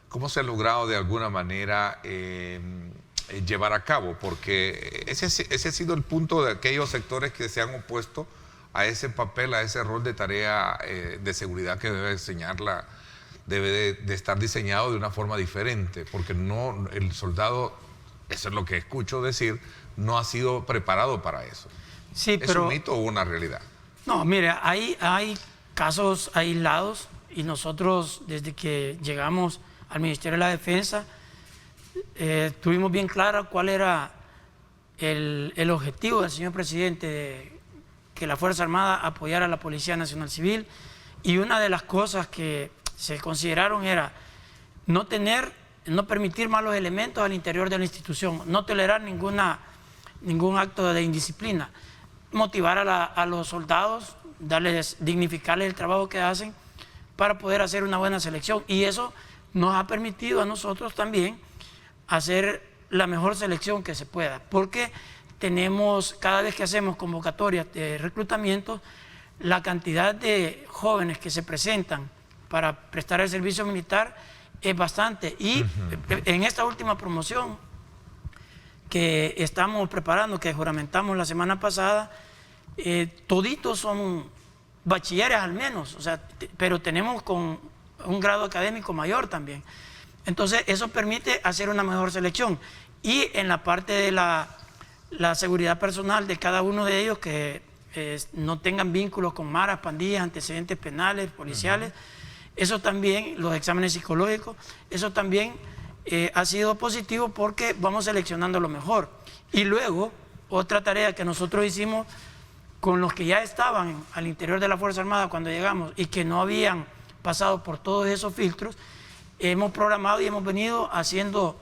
¿cómo se ha logrado de alguna manera llevar a cabo? Porque ese ha sido el punto de aquellos sectores que se han opuesto a ese papel, a ese rol de tarea de seguridad que debe de estar diseñado de una forma diferente, porque no, el soldado, eso es lo que escucho decir, no ha sido preparado para eso. Sí, ¿Es un mito o una realidad? No, mire, hay casos aislados, y nosotros desde que llegamos al Ministerio de la Defensa tuvimos bien claro cuál era el objetivo del señor presidente, de que la Fuerza Armada apoyara a la Policía Nacional Civil, y una de las cosas que se consideraron era no permitir malos elementos al interior de la institución, no tolerar ningún acto de indisciplina, motivar a los soldados, dignificarles el trabajo que hacen para poder hacer una buena selección. Y eso nos ha permitido a nosotros también hacer la mejor selección que se pueda, porque tenemos, cada vez que hacemos convocatorias de reclutamiento, la cantidad de jóvenes que se presentan para prestar el servicio militar es bastante. Y en esta última promoción que estamos preparando, que juramentamos la semana pasada, toditos son bachilleres al menos, o sea, pero tenemos con un grado académico mayor también. Entonces eso permite hacer una mejor selección. Y en la parte de la seguridad personal de cada uno de ellos, que no tengan vínculos con maras, pandillas, antecedentes penales, policiales, eso también, los exámenes psicológicos, eso también ha sido positivo, porque vamos seleccionando lo mejor. Y luego, otra tarea que nosotros hicimos con los que ya estaban al interior de la Fuerza Armada cuando llegamos y que no habían pasado por todos esos filtros, hemos programado y hemos venido haciendo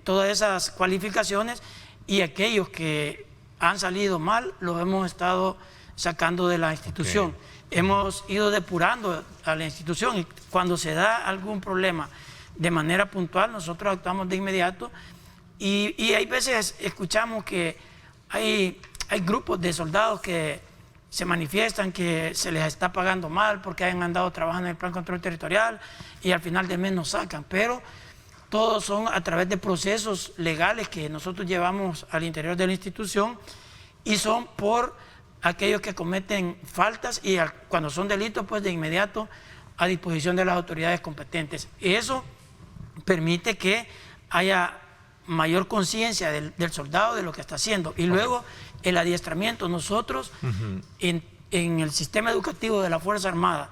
todas esas cualificaciones, y aquellos que han salido mal los hemos estado sacando de la institución. Hemos ido depurando a la institución, y cuando se da algún problema de manera puntual, nosotros actuamos de inmediato. Y hay veces escuchamos que hay grupos de soldados que se manifiestan que se les está pagando mal porque hayan andado trabajando en el plan control territorial y al final del mes nos sacan, pero todos son a través de procesos legales que nosotros llevamos al interior de la institución, y son por aquellos que cometen faltas, y cuando son delitos, pues de inmediato a disposición de las autoridades competentes. Y eso permite que haya mayor conciencia del soldado de lo que está haciendo. Y luego el adiestramiento. Nosotros en el sistema educativo de la Fuerza Armada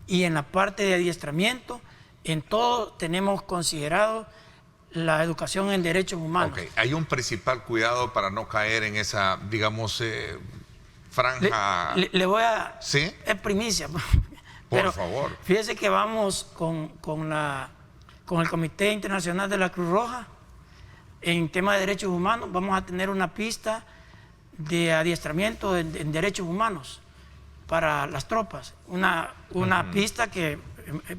y en la parte de adiestramiento, en todo tenemos considerado la educación en derechos humanos. Hay un principal cuidado para no caer en esa, digamos, franja... Le voy a... ¿Sí? Es primicia. Por favor. Fíjese que vamos con el Comité Internacional de la Cruz Roja en tema de derechos humanos. Vamos a tener una pista de adiestramiento en derechos humanos para las tropas. Una pista que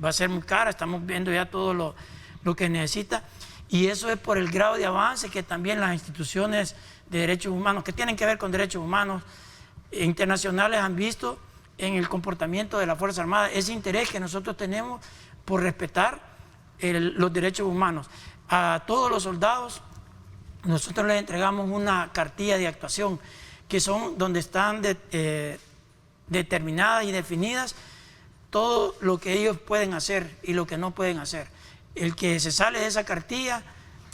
va a ser muy cara, estamos viendo ya todo lo que necesita, y eso es por el grado de avance que también las instituciones de derechos humanos, que tienen que ver con derechos humanos internacionales, han visto en el comportamiento de la Fuerza Armada, ese interés que nosotros tenemos por respetar los derechos humanos. A todos los soldados nosotros les entregamos una cartilla de actuación, que son donde están determinadas y definidas todo lo que ellos pueden hacer y lo que no pueden hacer. El que se sale de esa cartilla,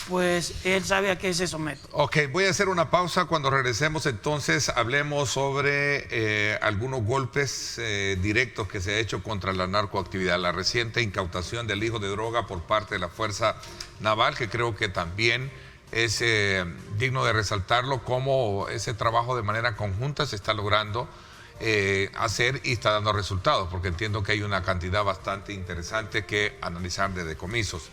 pues él sabe a qué se somete. Ok, voy a hacer una pausa. Cuando regresemos entonces hablemos sobre algunos golpes directos que se ha hecho contra la narcoactividad. La reciente incautación del hijo de droga por parte de la Fuerza Naval, que creo que también es digno de resaltarlo, cómo ese trabajo de manera conjunta se está logrando hacer y está dando resultados, porque entiendo que hay una cantidad bastante interesante que analizar de decomisos.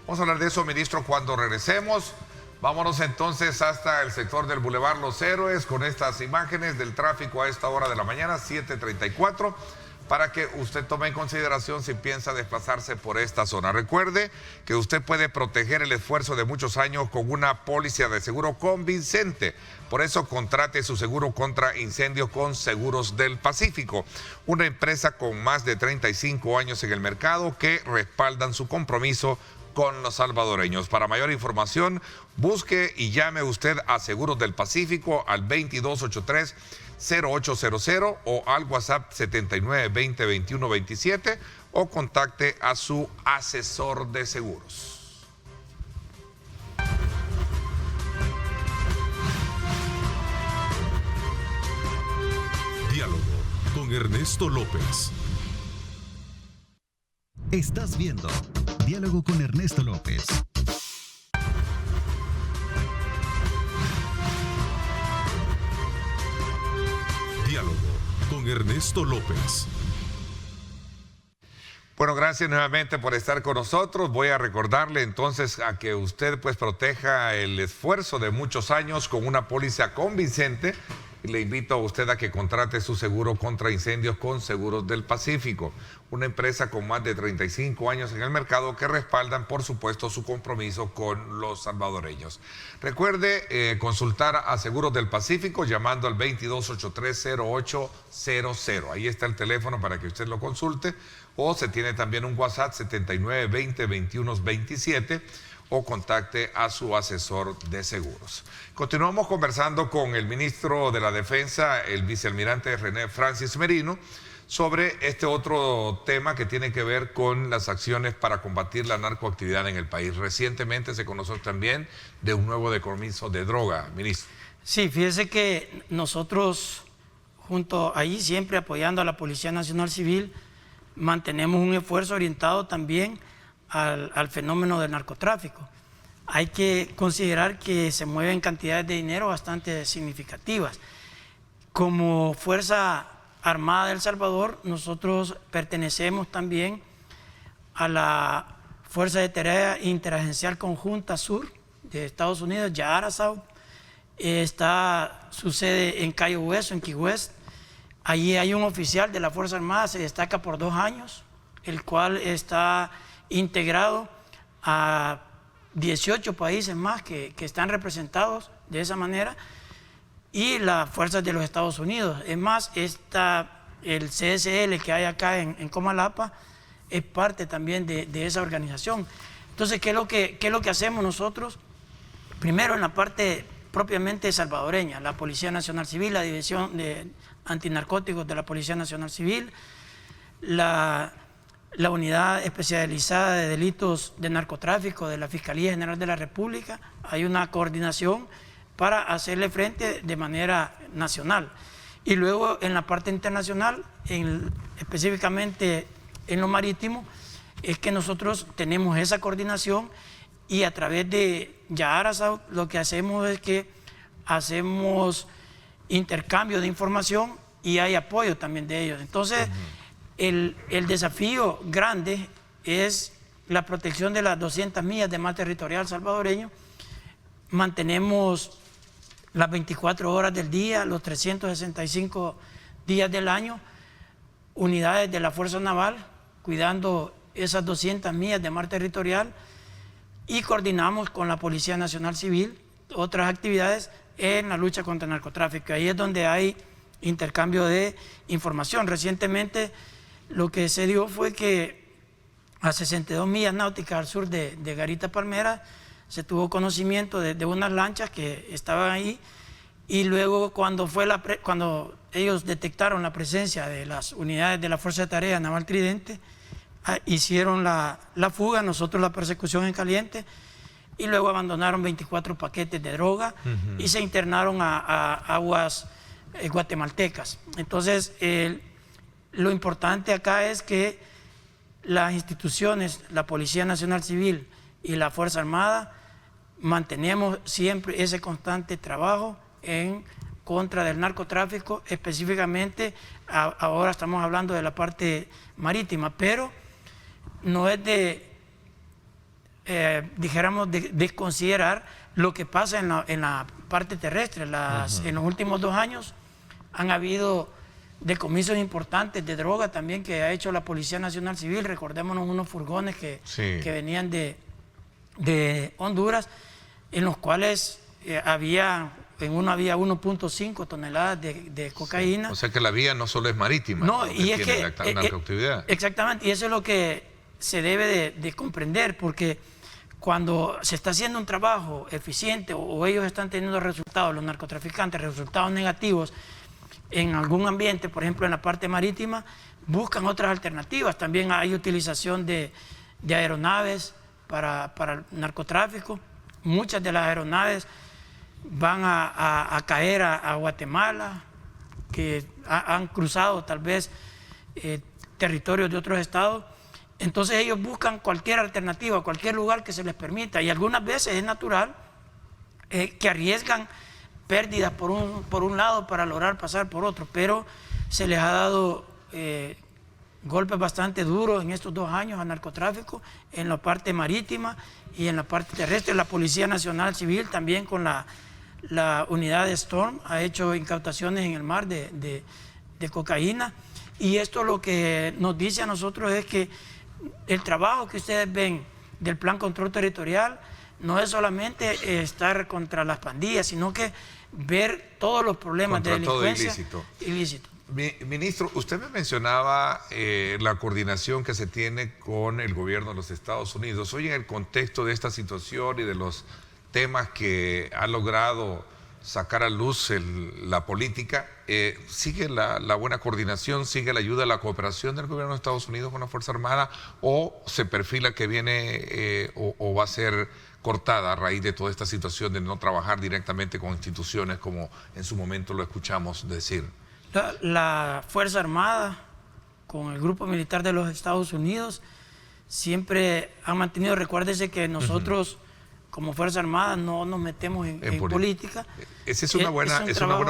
Vamos a hablar de eso, ministro, cuando regresemos. Vámonos entonces hasta el sector del Boulevard Los Héroes con estas imágenes del tráfico a esta hora de la mañana, 7:34, para que usted tome en consideración si piensa desplazarse por esta zona. Recuerde que usted puede proteger el esfuerzo de muchos años con una póliza de seguro convincente. Por eso contrate su seguro contra incendios con Seguros del Pacífico, una empresa con más de 35 años en el mercado que respaldan su compromiso con los salvadoreños. Para mayor información, busque y llame usted a Seguros del Pacífico al 2283-0800 o al WhatsApp 7920-2127 o contacte a su asesor de seguros. Diálogo con Ernesto López. Estás viendo Diálogo con Ernesto López. Diálogo con Ernesto López. Bueno, gracias nuevamente por estar con nosotros. Voy a recordarle entonces a que usted pues proteja el esfuerzo de muchos años con una póliza convincente. Le invito a usted a que contrate su seguro contra incendios con Seguros del Pacífico, una empresa con más de 35 años en el mercado que respaldan, por supuesto, su compromiso con los salvadoreños. Recuerde consultar a Seguros del Pacífico llamando al 2283-0800. Ahí está el teléfono para que usted lo consulte, o se tiene también un WhatsApp 7920-2127 o contacte a su asesor de seguros. Continuamos conversando con el ministro de la Defensa, el vicealmirante René Francis Merino, sobre este otro tema que tiene que ver con las acciones para combatir la narcoactividad en el país. Recientemente se conoció también de un nuevo decomiso de droga, ministro. Sí, fíjese que nosotros, junto ahí, siempre apoyando a la Policía Nacional Civil, mantenemos un esfuerzo orientado también al fenómeno del narcotráfico. Hay que considerar que se mueven cantidades de dinero bastante significativas. Como Fuerza Armada de El Salvador, nosotros pertenecemos también a la Fuerza de Tarea Interagencial Conjunta Sur de Estados Unidos, Yahara South. Está su sede en Cayo Hueso, en Key West. Allí hay un oficial de la Fuerza Armada, se destaca por 2 años, el cual está integrado a 18 países más que están representados de esa manera, y las fuerzas de los Estados Unidos. Es más, el CSL que hay acá en Comalapa es parte también de esa organización. Entonces, ¿qué es lo que hacemos nosotros? Primero, en la parte propiamente salvadoreña, la Policía Nacional Civil, la División de Antinarcóticos de la Policía Nacional Civil, la Unidad Especializada de Delitos de Narcotráfico de la Fiscalía General de la República. Hay una coordinación para hacerle frente de manera nacional. Y luego en la parte internacional, específicamente en lo marítimo, es que nosotros tenemos esa coordinación, y a través de Yahara South lo que hacemos es que hacemos intercambio de información y hay apoyo también de ellos. Entonces, el desafío grande es la protección de las 200 millas de mar territorial salvadoreño. Mantenemos las 24 horas del día, los 365 días del año, unidades de la Fuerza Naval cuidando esas 200 millas de mar territorial, y coordinamos con la Policía Nacional Civil otras actividades en la lucha contra el narcotráfico. Ahí es donde hay intercambio de información. Recientemente lo que se dio fue que a 62 millas náuticas al sur de Garita Palmera, se tuvo conocimiento de unas lanchas que estaban ahí, y luego cuando ellos detectaron la presencia de las unidades de la Fuerza de Tarea Naval Tridente, hicieron la fuga, nosotros la persecución en caliente, y luego abandonaron 24 paquetes de droga y se internaron a aguas guatemaltecas. Entonces, lo importante acá es que las instituciones, la Policía Nacional Civil y la Fuerza Armada, mantenemos siempre ese constante trabajo en contra del narcotráfico, específicamente ahora estamos hablando de la parte marítima, pero no es dijéramos, desconsiderar lo que pasa en la parte terrestre. En los últimos 2 años han habido decomisos importantes de droga también que ha hecho la Policía Nacional Civil. Recordémonos unos furgones que venían de Honduras, en los cuales en uno había 1.5 toneladas de cocaína. O sea que la vía no solo es marítima, no, y es que la narcoactividad. Exactamente, y eso es lo que se debe de comprender, porque cuando se está haciendo un trabajo eficiente o ellos están teniendo resultados, los narcotraficantes, resultados negativos en algún ambiente, por ejemplo en la parte marítima, buscan otras alternativas. También hay utilización de aeronaves para el narcotráfico. Muchas de las aeronaves van a caer a Guatemala, que han cruzado tal vez territorios de otros estados. Entonces ellos buscan cualquier alternativa, cualquier lugar que se les permita, y algunas veces es natural que arriesgan pérdidas por un lado para lograr pasar por otro, pero se les ha dado golpes bastante duros en estos 2 años al narcotráfico, en la parte marítima y en la parte terrestre. La Policía Nacional Civil también con la unidad de Storm ha hecho incautaciones en el mar de cocaína, y esto lo que nos dice a nosotros es que el trabajo que ustedes ven del Plan Control Territorial no es solamente estar contra las pandillas, sino que ver todos los problemas contra de delincuencia todo ilícito. Ministro, usted me mencionaba la coordinación que se tiene con el gobierno de los Estados Unidos. Hoy, en el contexto de esta situación y de los temas que ha logrado sacar a luz la política, ¿sigue la buena coordinación, sigue la ayuda, la cooperación del gobierno de Estados Unidos con la Fuerza Armada, o se perfila que viene o va a ser cortada a raíz de toda esta situación de no trabajar directamente con instituciones como en su momento lo escuchamos decir? La Fuerza Armada con el Grupo Militar de los Estados Unidos siempre han mantenido, recuérdese que nosotros como Fuerza Armada no nos metemos en política. Esa es una buena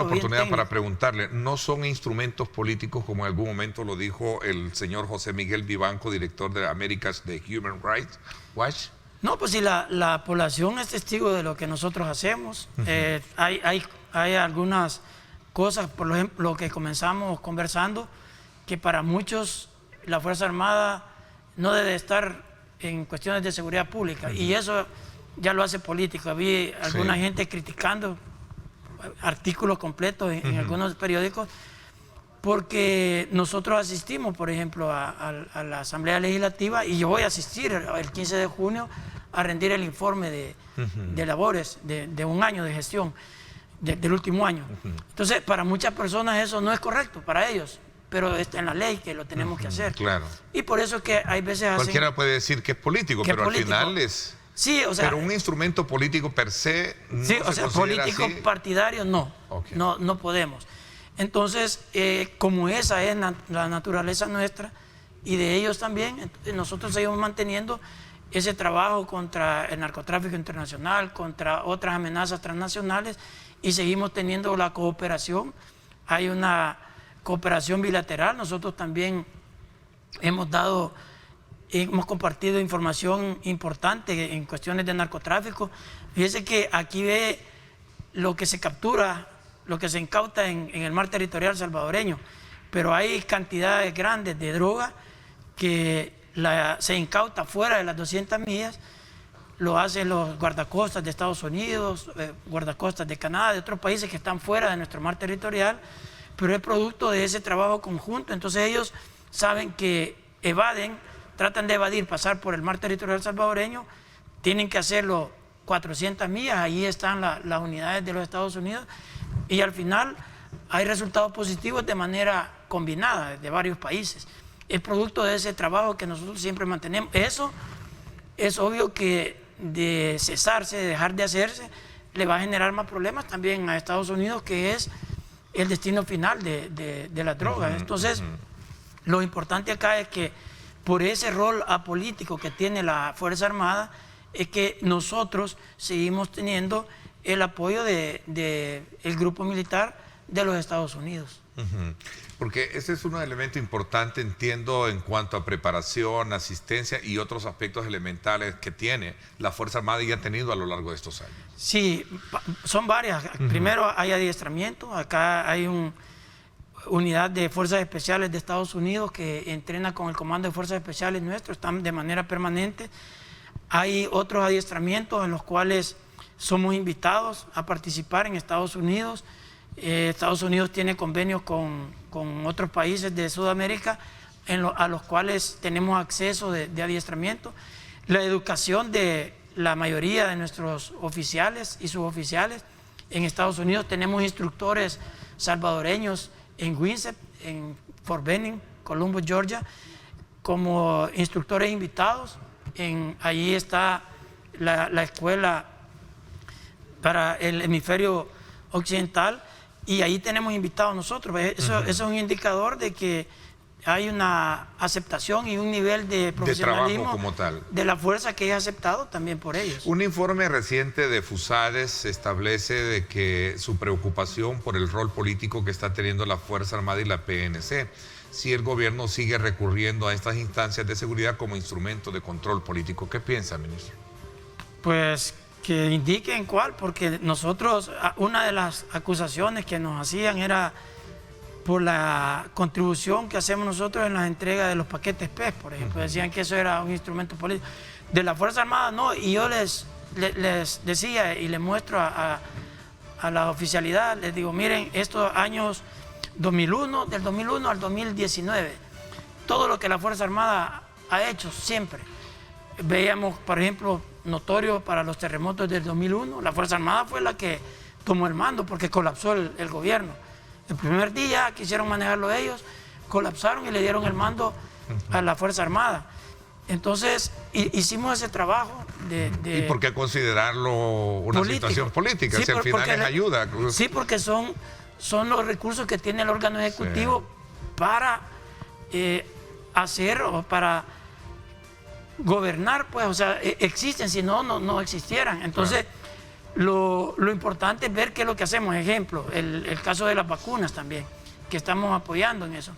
oportunidad para preguntarle. ¿No son instrumentos políticos, como en algún momento lo dijo el señor José Miguel Vivanco, director de Américas de Human Rights Watch? No, pues si la población es testigo de lo que nosotros hacemos. Hay algunas cosas, por ejemplo, lo que comenzamos conversando, que para muchos la Fuerza Armada no debe estar en cuestiones de seguridad pública, y eso ya lo hace político. Había alguna gente criticando artículos completos en algunos periódicos, porque nosotros asistimos, por ejemplo, a la Asamblea Legislativa, y yo voy a asistir el 15 de junio a rendir el informe de labores de un año de gestión, del último año. Entonces, para muchas personas eso no es correcto, para ellos, pero está en la ley que lo tenemos que hacer. Claro. Y por eso es que hay veces cualquiera puede decir que es político, pero al final es... Sí, o sea, pero un instrumento político per se no sí, o se sea, político así. Partidario no, no podemos. Entonces, como esa es la naturaleza nuestra y de ellos también, nosotros seguimos manteniendo ese trabajo contra el narcotráfico internacional, contra otras amenazas transnacionales, y seguimos teniendo la cooperación. Hay una cooperación bilateral. Nosotros también hemos compartido información importante en cuestiones de narcotráfico. Fíjese que aquí ve lo que se captura, lo que se incauta en el mar territorial salvadoreño, pero hay cantidades grandes de droga que se incauta fuera de las 200 millas. Lo hacen los guardacostas de Estados Unidos, guardacostas de Canadá, de otros países que están fuera de nuestro mar territorial, pero es producto de ese trabajo conjunto. Entonces ellos saben que evaden tratan de evadir pasar por el mar territorial salvadoreño, tienen que hacerlo 400 millas, ahí están las unidades de los Estados Unidos, y al final hay resultados positivos de manera combinada de varios países. Es producto de ese trabajo que nosotros siempre mantenemos. Eso es obvio que de cesarse, de dejar de hacerse, le va a generar más problemas también a Estados Unidos, que es el destino final de las drogas. Entonces, lo importante acá es que por ese rol apolítico que tiene la Fuerza Armada, es que nosotros seguimos teniendo el apoyo del grupo militar de los Estados Unidos. Porque ese es un elemento importante, entiendo, en cuanto a preparación, asistencia y otros aspectos elementales que tiene la Fuerza Armada y ha tenido a lo largo de estos años. Sí, son varias. Primero hay adiestramiento. Acá hay una unidad de Fuerzas Especiales de Estados Unidos que entrena con el Comando de Fuerzas Especiales nuestro, están de manera permanente. Hay otros adiestramientos en los cuales somos invitados a participar en Estados Unidos. Estados Unidos tiene convenios con otros países de Sudamérica a los cuales tenemos acceso de adiestramiento. La educación de la mayoría de nuestros oficiales y suboficiales. En Estados Unidos tenemos instructores salvadoreños en Winsett, en Fort Benning, Columbus, Georgia, como instructores invitados. Allí está la escuela para el hemisferio occidental, y ahí tenemos invitados nosotros. Eso es un indicador de que hay una aceptación y un nivel de profesionalismo trabajo como tal de la fuerza que es aceptado también por ellos. Un informe reciente de FUSADES establece de que su preocupación por el rol político que está teniendo la Fuerza Armada y la PNC, si el gobierno sigue recurriendo a estas instancias de seguridad como instrumento de control político. ¿Qué piensa, ministro? Pues que indiquen cuál, porque nosotros, una de las acusaciones que nos hacían era por la contribución que hacemos nosotros en las entregas de los paquetes PES, por ejemplo. Decían que eso era un instrumento político. De la Fuerza Armada no, y yo les decía y les muestro a la oficialidad, les digo, miren, estos años 2001, del 2001 al 2019, todo lo que la Fuerza Armada ha hecho siempre. Veíamos, por ejemplo, notorio para los terremotos del 2001, la Fuerza Armada fue la que tomó el mando porque colapsó el gobierno. El primer día quisieron manejarlo ellos, colapsaron y le dieron el mando a la Fuerza Armada. Entonces, hicimos ese trabajo de ¿Y por qué considerarlo una situación política? Sí, si al final es ayuda. Sí, porque son los recursos que tiene el órgano ejecutivo para hacer o para gobernar, pues, o sea, existen, si no existieran. Entonces, lo importante es ver qué es lo que hacemos. Ejemplo, el caso de las vacunas también, que estamos apoyando en eso.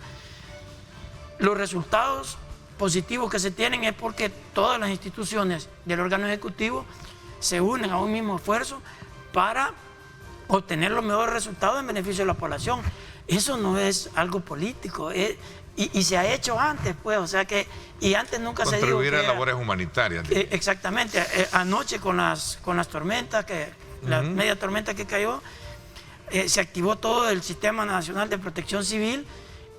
Los resultados positivos que se tienen es porque todas las instituciones del órgano ejecutivo se unen a un mismo esfuerzo para obtener los mejores resultados en beneficio de la población. Eso no es algo político, y se ha hecho antes, pues, o sea que, y antes nunca se dijo que contribuir a labores humanitarias. Exactamente. Anoche con las tormentas, la media tormenta que cayó, se activó todo el Sistema Nacional de Protección Civil,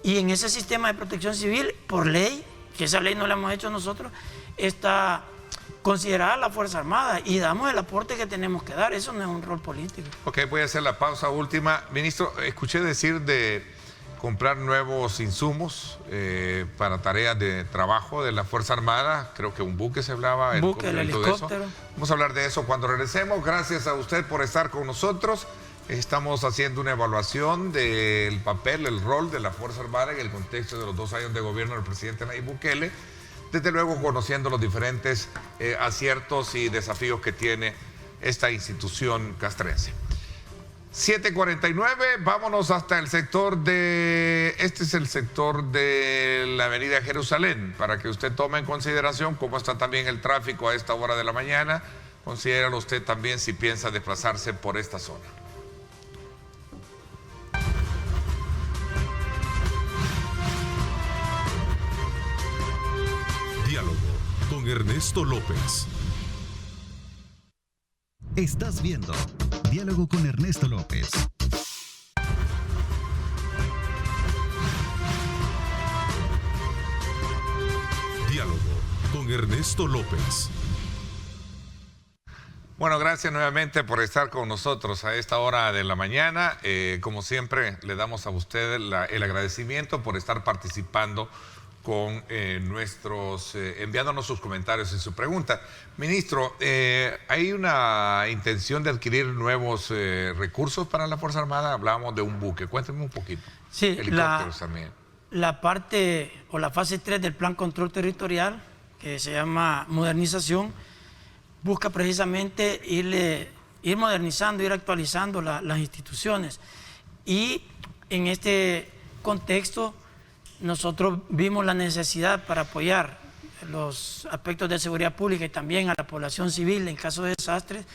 y en ese sistema de protección civil, por ley, que esa ley no la hemos hecho nosotros, está considerada la Fuerza Armada, y damos el aporte que tenemos que dar. Eso no es un rol político. Ok, voy a hacer la pausa última. Ministro, escuché decir de comprar nuevos insumos para tareas de trabajo de la Fuerza Armada. Creo que un buque se hablaba. El helicóptero. Vamos a hablar de eso cuando regresemos. Gracias a usted por estar con nosotros. Estamos haciendo una evaluación del papel, el rol de la Fuerza Armada en el contexto de los 2 años de gobierno del presidente Nayib Bukele. Desde luego conociendo los diferentes aciertos y desafíos que tiene esta institución castrense. 7:49, vámonos hasta el sector este es el sector de la avenida Jerusalén, para que usted tome en consideración cómo está también el tráfico a esta hora de la mañana. Considéralo usted también si piensa desplazarse por esta zona. Diálogo con Ernesto López. Estás viendo Diálogo con Ernesto López. Diálogo Ernesto López. Bueno, gracias nuevamente por estar con nosotros a esta hora de la mañana. Como siempre, le damos a usted el agradecimiento por estar participando con enviándonos sus comentarios y su pregunta. Ministro, ¿hay una intención de adquirir nuevos recursos para la Fuerza Armada? Hablábamos de un buque. Cuénteme un poquito. Sí, helicópteros también. La parte o la fase 3 del Plan Control Territorial, que se llama modernización, busca precisamente ir modernizando, ir actualizando las instituciones. Y en este contexto nosotros vimos la necesidad para apoyar los aspectos de seguridad pública y también a la población civil en caso de desastres,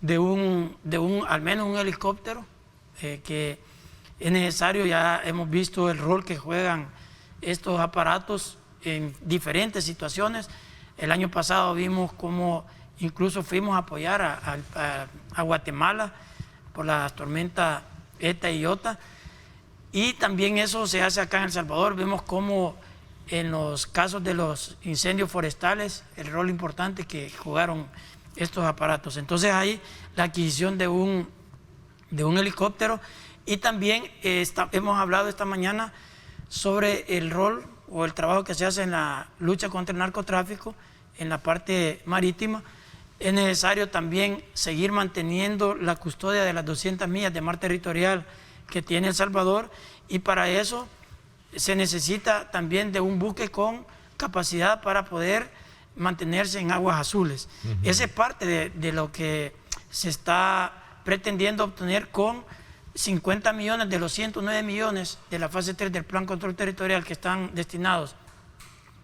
al menos un helicóptero que es necesario. Ya hemos visto el rol que juegan estos aparatos en diferentes situaciones. El año pasado vimos cómo incluso fuimos a apoyar a Guatemala por las tormentas ETA y IOTA. Y también eso se hace acá en El Salvador. Vemos cómo en los casos de los incendios forestales, el rol importante que jugaron estos aparatos. Entonces hay la adquisición de un helicóptero. Y también hemos hablado esta mañana sobre el rol o el trabajo que se hace en la lucha contra el narcotráfico en la parte marítima. Es necesario también seguir manteniendo la custodia de las 200 millas de mar territorial que tiene El Salvador, y para eso se necesita también de un buque con capacidad para poder mantenerse en aguas azules. Esa es parte de lo que se está pretendiendo obtener con 50 millones de los 109 millones de la fase 3 del Plan Control Territorial que están destinados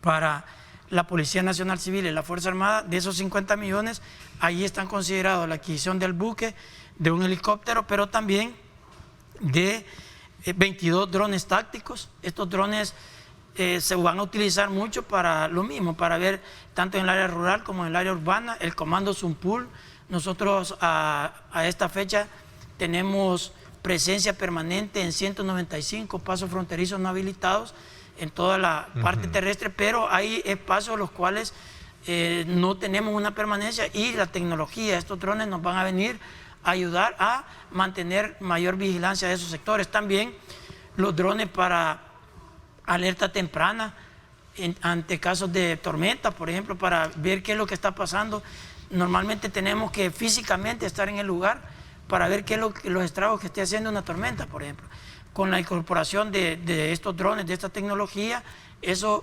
para la Policía Nacional Civil y la Fuerza Armada. De esos 50 millones, ahí están considerados la adquisición del buque, de un helicóptero, pero también de 22 drones tácticos. Estos drones se van a utilizar mucho para lo mismo, para ver tanto en el área rural como en el área urbana. El comando Zumpul, nosotros a esta fecha tenemos presencia permanente en 195 pasos fronterizos no habilitados en toda la parte terrestre, pero hay espacios los cuales no tenemos una permanencia, y la tecnología, estos drones nos van a venir a ayudar a mantener mayor vigilancia de esos sectores. También los drones para alerta temprana ante casos de tormenta, por ejemplo, para ver qué es lo que está pasando. Normalmente tenemos que físicamente estar en el lugar para ver qué es los estragos que esté haciendo una tormenta, por ejemplo. Con la incorporación de estos drones, de esta tecnología, esa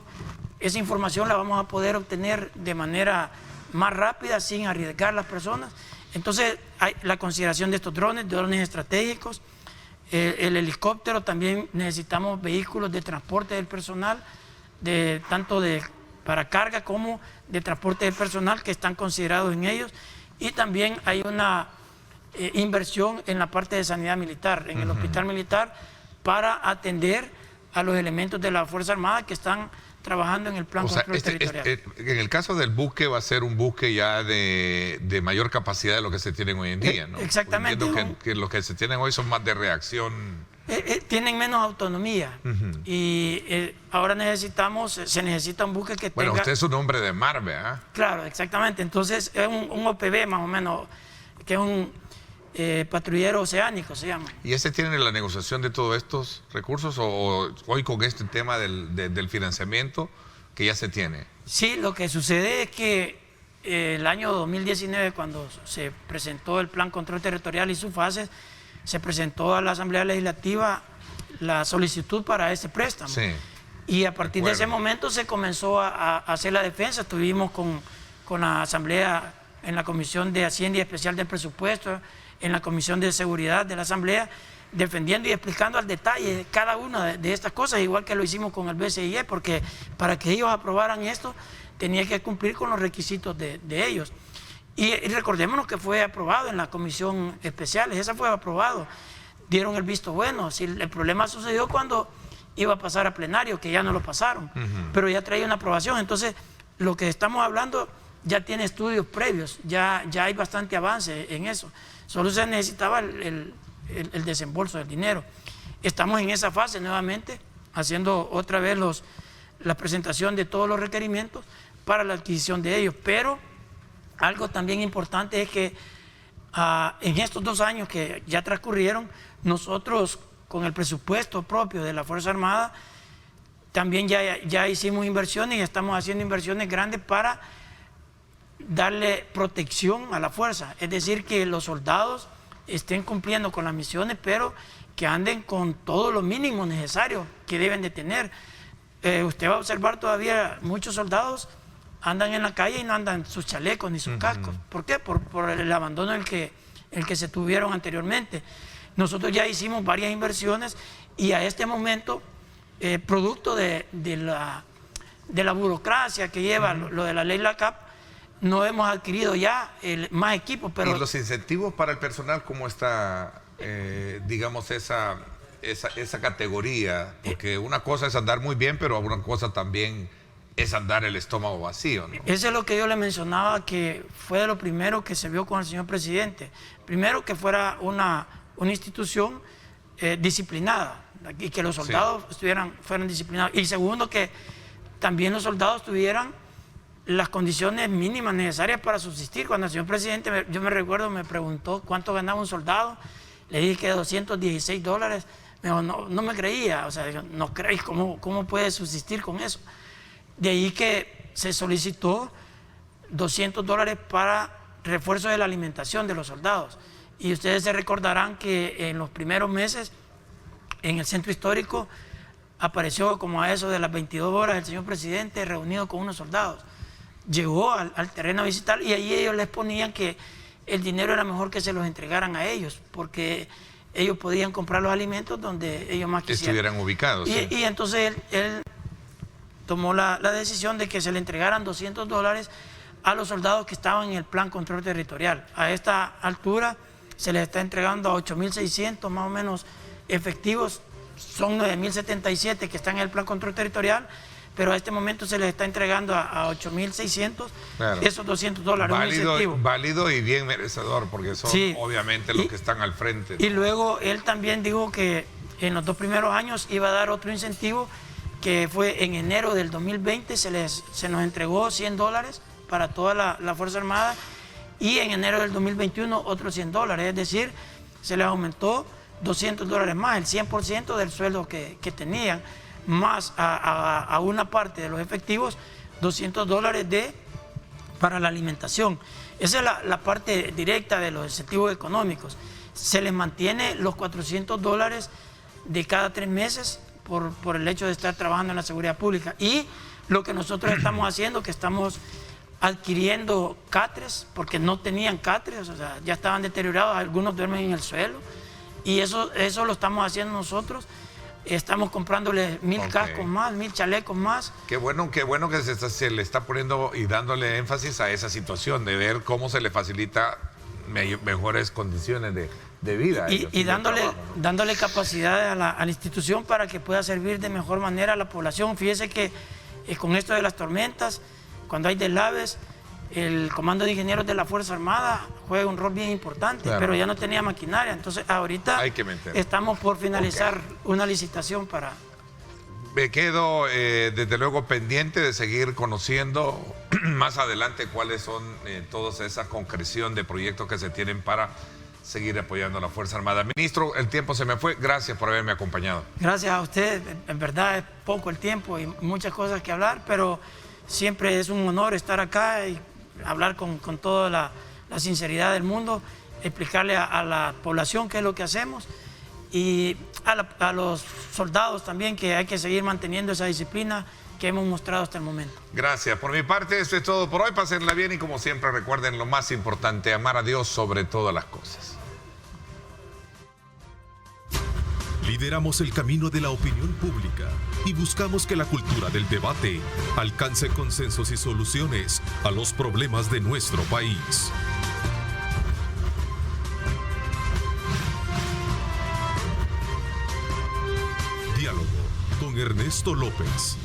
información la vamos a poder obtener de manera más rápida, sin arriesgar a las personas. Entonces, hay la consideración de estos drones estratégicos. El helicóptero, también necesitamos vehículos de transporte del personal, tanto para carga como de transporte del personal, que están considerados en ellos. Y también hay una inversión en la parte de sanidad militar, en el hospital militar, para atender a los elementos de la Fuerza Armada que están trabajando en el Plan Control Territorial. En el caso del buque, va a ser un buque ya de mayor capacidad de lo que se tienen hoy en día, ¿no? Exactamente. Que los que se tienen hoy son más de reacción. Tienen menos autonomía. Y ahora se necesita un buque que tenga... Bueno, usted es un hombre de mar, ¿verdad? Claro, exactamente. Entonces es un OPV más o menos, que es un patrullero oceánico, se llama. ¿Y ese tiene la negociación de todos estos recursos, o hoy con este tema del financiamiento que ya se tiene? Sí, lo que sucede es que el año 2019, cuando se presentó el Plan Control Territorial y sus fases, se presentó a la Asamblea Legislativa la solicitud para ese préstamo. Sí, y a partir de ese momento se comenzó a hacer la defensa. Estuvimos con la Asamblea en la Comisión de Hacienda y Especial del Presupuesto, en la Comisión de Seguridad de la Asamblea, defendiendo y explicando al detalle cada una de estas cosas, igual que lo hicimos con el BCIE, porque para que ellos aprobaran esto tenía que cumplir con los requisitos de ellos. Y recordémonos que fue aprobado en la Comisión Especial, esa fue aprobado, dieron el visto bueno. Si el problema sucedió cuando iba a pasar a plenario, que ya no lo pasaron, pero ya traía una aprobación. Entonces, lo que estamos hablando ya tiene estudios previos, ya hay bastante avance en eso. Solo se necesitaba el desembolso del dinero. Estamos en esa fase nuevamente, haciendo otra vez la presentación de todos los requerimientos para la adquisición de ellos. Pero algo también importante es que en estos 2 años que ya transcurrieron, nosotros con el presupuesto propio de la Fuerza Armada también ya hicimos inversiones y estamos haciendo inversiones grandes para darle protección a la fuerza. Es decir, que los soldados estén cumpliendo con las misiones, pero que anden con todo lo mínimo necesario que deben de tener. Usted va a observar todavía muchos soldados andan en la calle y no andan sus chalecos ni sus cascos. ¿Por qué? Por el abandono el que se tuvieron anteriormente. Nosotros ya hicimos varias inversiones y a este momento, producto de la burocracia que lleva lo de la ley LACAP, no hemos adquirido ya más equipos. Pero ¿y los incentivos para el personal cómo está, digamos, esa categoría? Porque una cosa es andar muy bien, pero una cosa también es andar el estómago vacío, ¿no? Eso es lo que yo le mencionaba, que fue de lo primero que se vio con el señor presidente. Primero, que fuera una institución disciplinada y que los soldados fueran disciplinados. Y segundo, que también los soldados tuvieran las condiciones mínimas necesarias para subsistir. Cuando el señor presidente, yo me recuerdo, me preguntó cuánto ganaba un soldado, le dije que $216. Me dijo, no me creía, o sea, no creéis, ¿cómo puede subsistir con eso? De ahí que se solicitó $200 para refuerzo de la alimentación de los soldados. Y ustedes se recordarán que en los primeros meses en el centro histórico apareció como a eso de las 22 horas el señor presidente reunido con unos soldados. Llegó al terreno a visitar y ahí ellos les ponían que el dinero era mejor que se los entregaran a ellos, porque ellos podían comprar los alimentos donde ellos más quisieran. Estuvieran ubicados. Y entonces él tomó la decisión de que se le entregaran $200 a los soldados que estaban en el plan control territorial. A esta altura se les está entregando a 8.600 más o menos efectivos, son 9.077 que están en el plan control territorial, pero a este momento se les está entregando a 8.600 esos $200. Válido y bien merecedor, porque son obviamente los que están al frente, ¿no? Y luego él también dijo que en los 2 primeros años iba a dar otro incentivo, que fue en enero del 2020 se nos entregó $100 para toda la Fuerza Armada, y en enero del 2021 otros $100, es decir, se les aumentó $200 más, el 100% del sueldo que tenían, más a una parte de los efectivos, $200 para la alimentación. Esa es la parte directa de los incentivos económicos. Se les mantiene los $400 de cada 3 meses por el hecho de estar trabajando en la seguridad pública. Y lo que nosotros estamos haciendo, que estamos adquiriendo catres, porque no tenían catres, o sea, ya estaban deteriorados, algunos duermen en el suelo, y eso lo estamos haciendo nosotros. Estamos comprándoles 1.000 cascos más, 1.000 chalecos más. Qué bueno que se le está poniendo y dándole énfasis a esa situación, de ver cómo se le facilita mejores condiciones de vida. Y dándole capacidad a la institución para que pueda servir de mejor manera a la población. Fíjese que con esto de las tormentas, cuando hay deslaves, el Comando de Ingenieros de la Fuerza Armada juega un rol bien importante, pero ya no tenía maquinaria. Entonces ahorita estamos por finalizar una licitación para... Me quedo desde luego pendiente de seguir conociendo más adelante cuáles son todas esas concreción de proyectos que se tienen para seguir apoyando a la Fuerza Armada. Ministro, el tiempo se me fue. Gracias por haberme acompañado. Gracias a usted. En verdad es poco el tiempo y muchas cosas que hablar, pero siempre es un honor estar acá y hablar con toda la sinceridad del mundo, explicarle a la población qué es lo que hacemos, y a los soldados también, que hay que seguir manteniendo esa disciplina que hemos mostrado hasta el momento. Gracias. Por mi parte, esto es todo por hoy. Pásenla bien y, como siempre, recuerden lo más importante: amar a Dios sobre todas las cosas. Lideramos el camino de la opinión pública y buscamos que la cultura del debate alcance consensos y soluciones a los problemas de nuestro país. Diálogo con Ernesto López.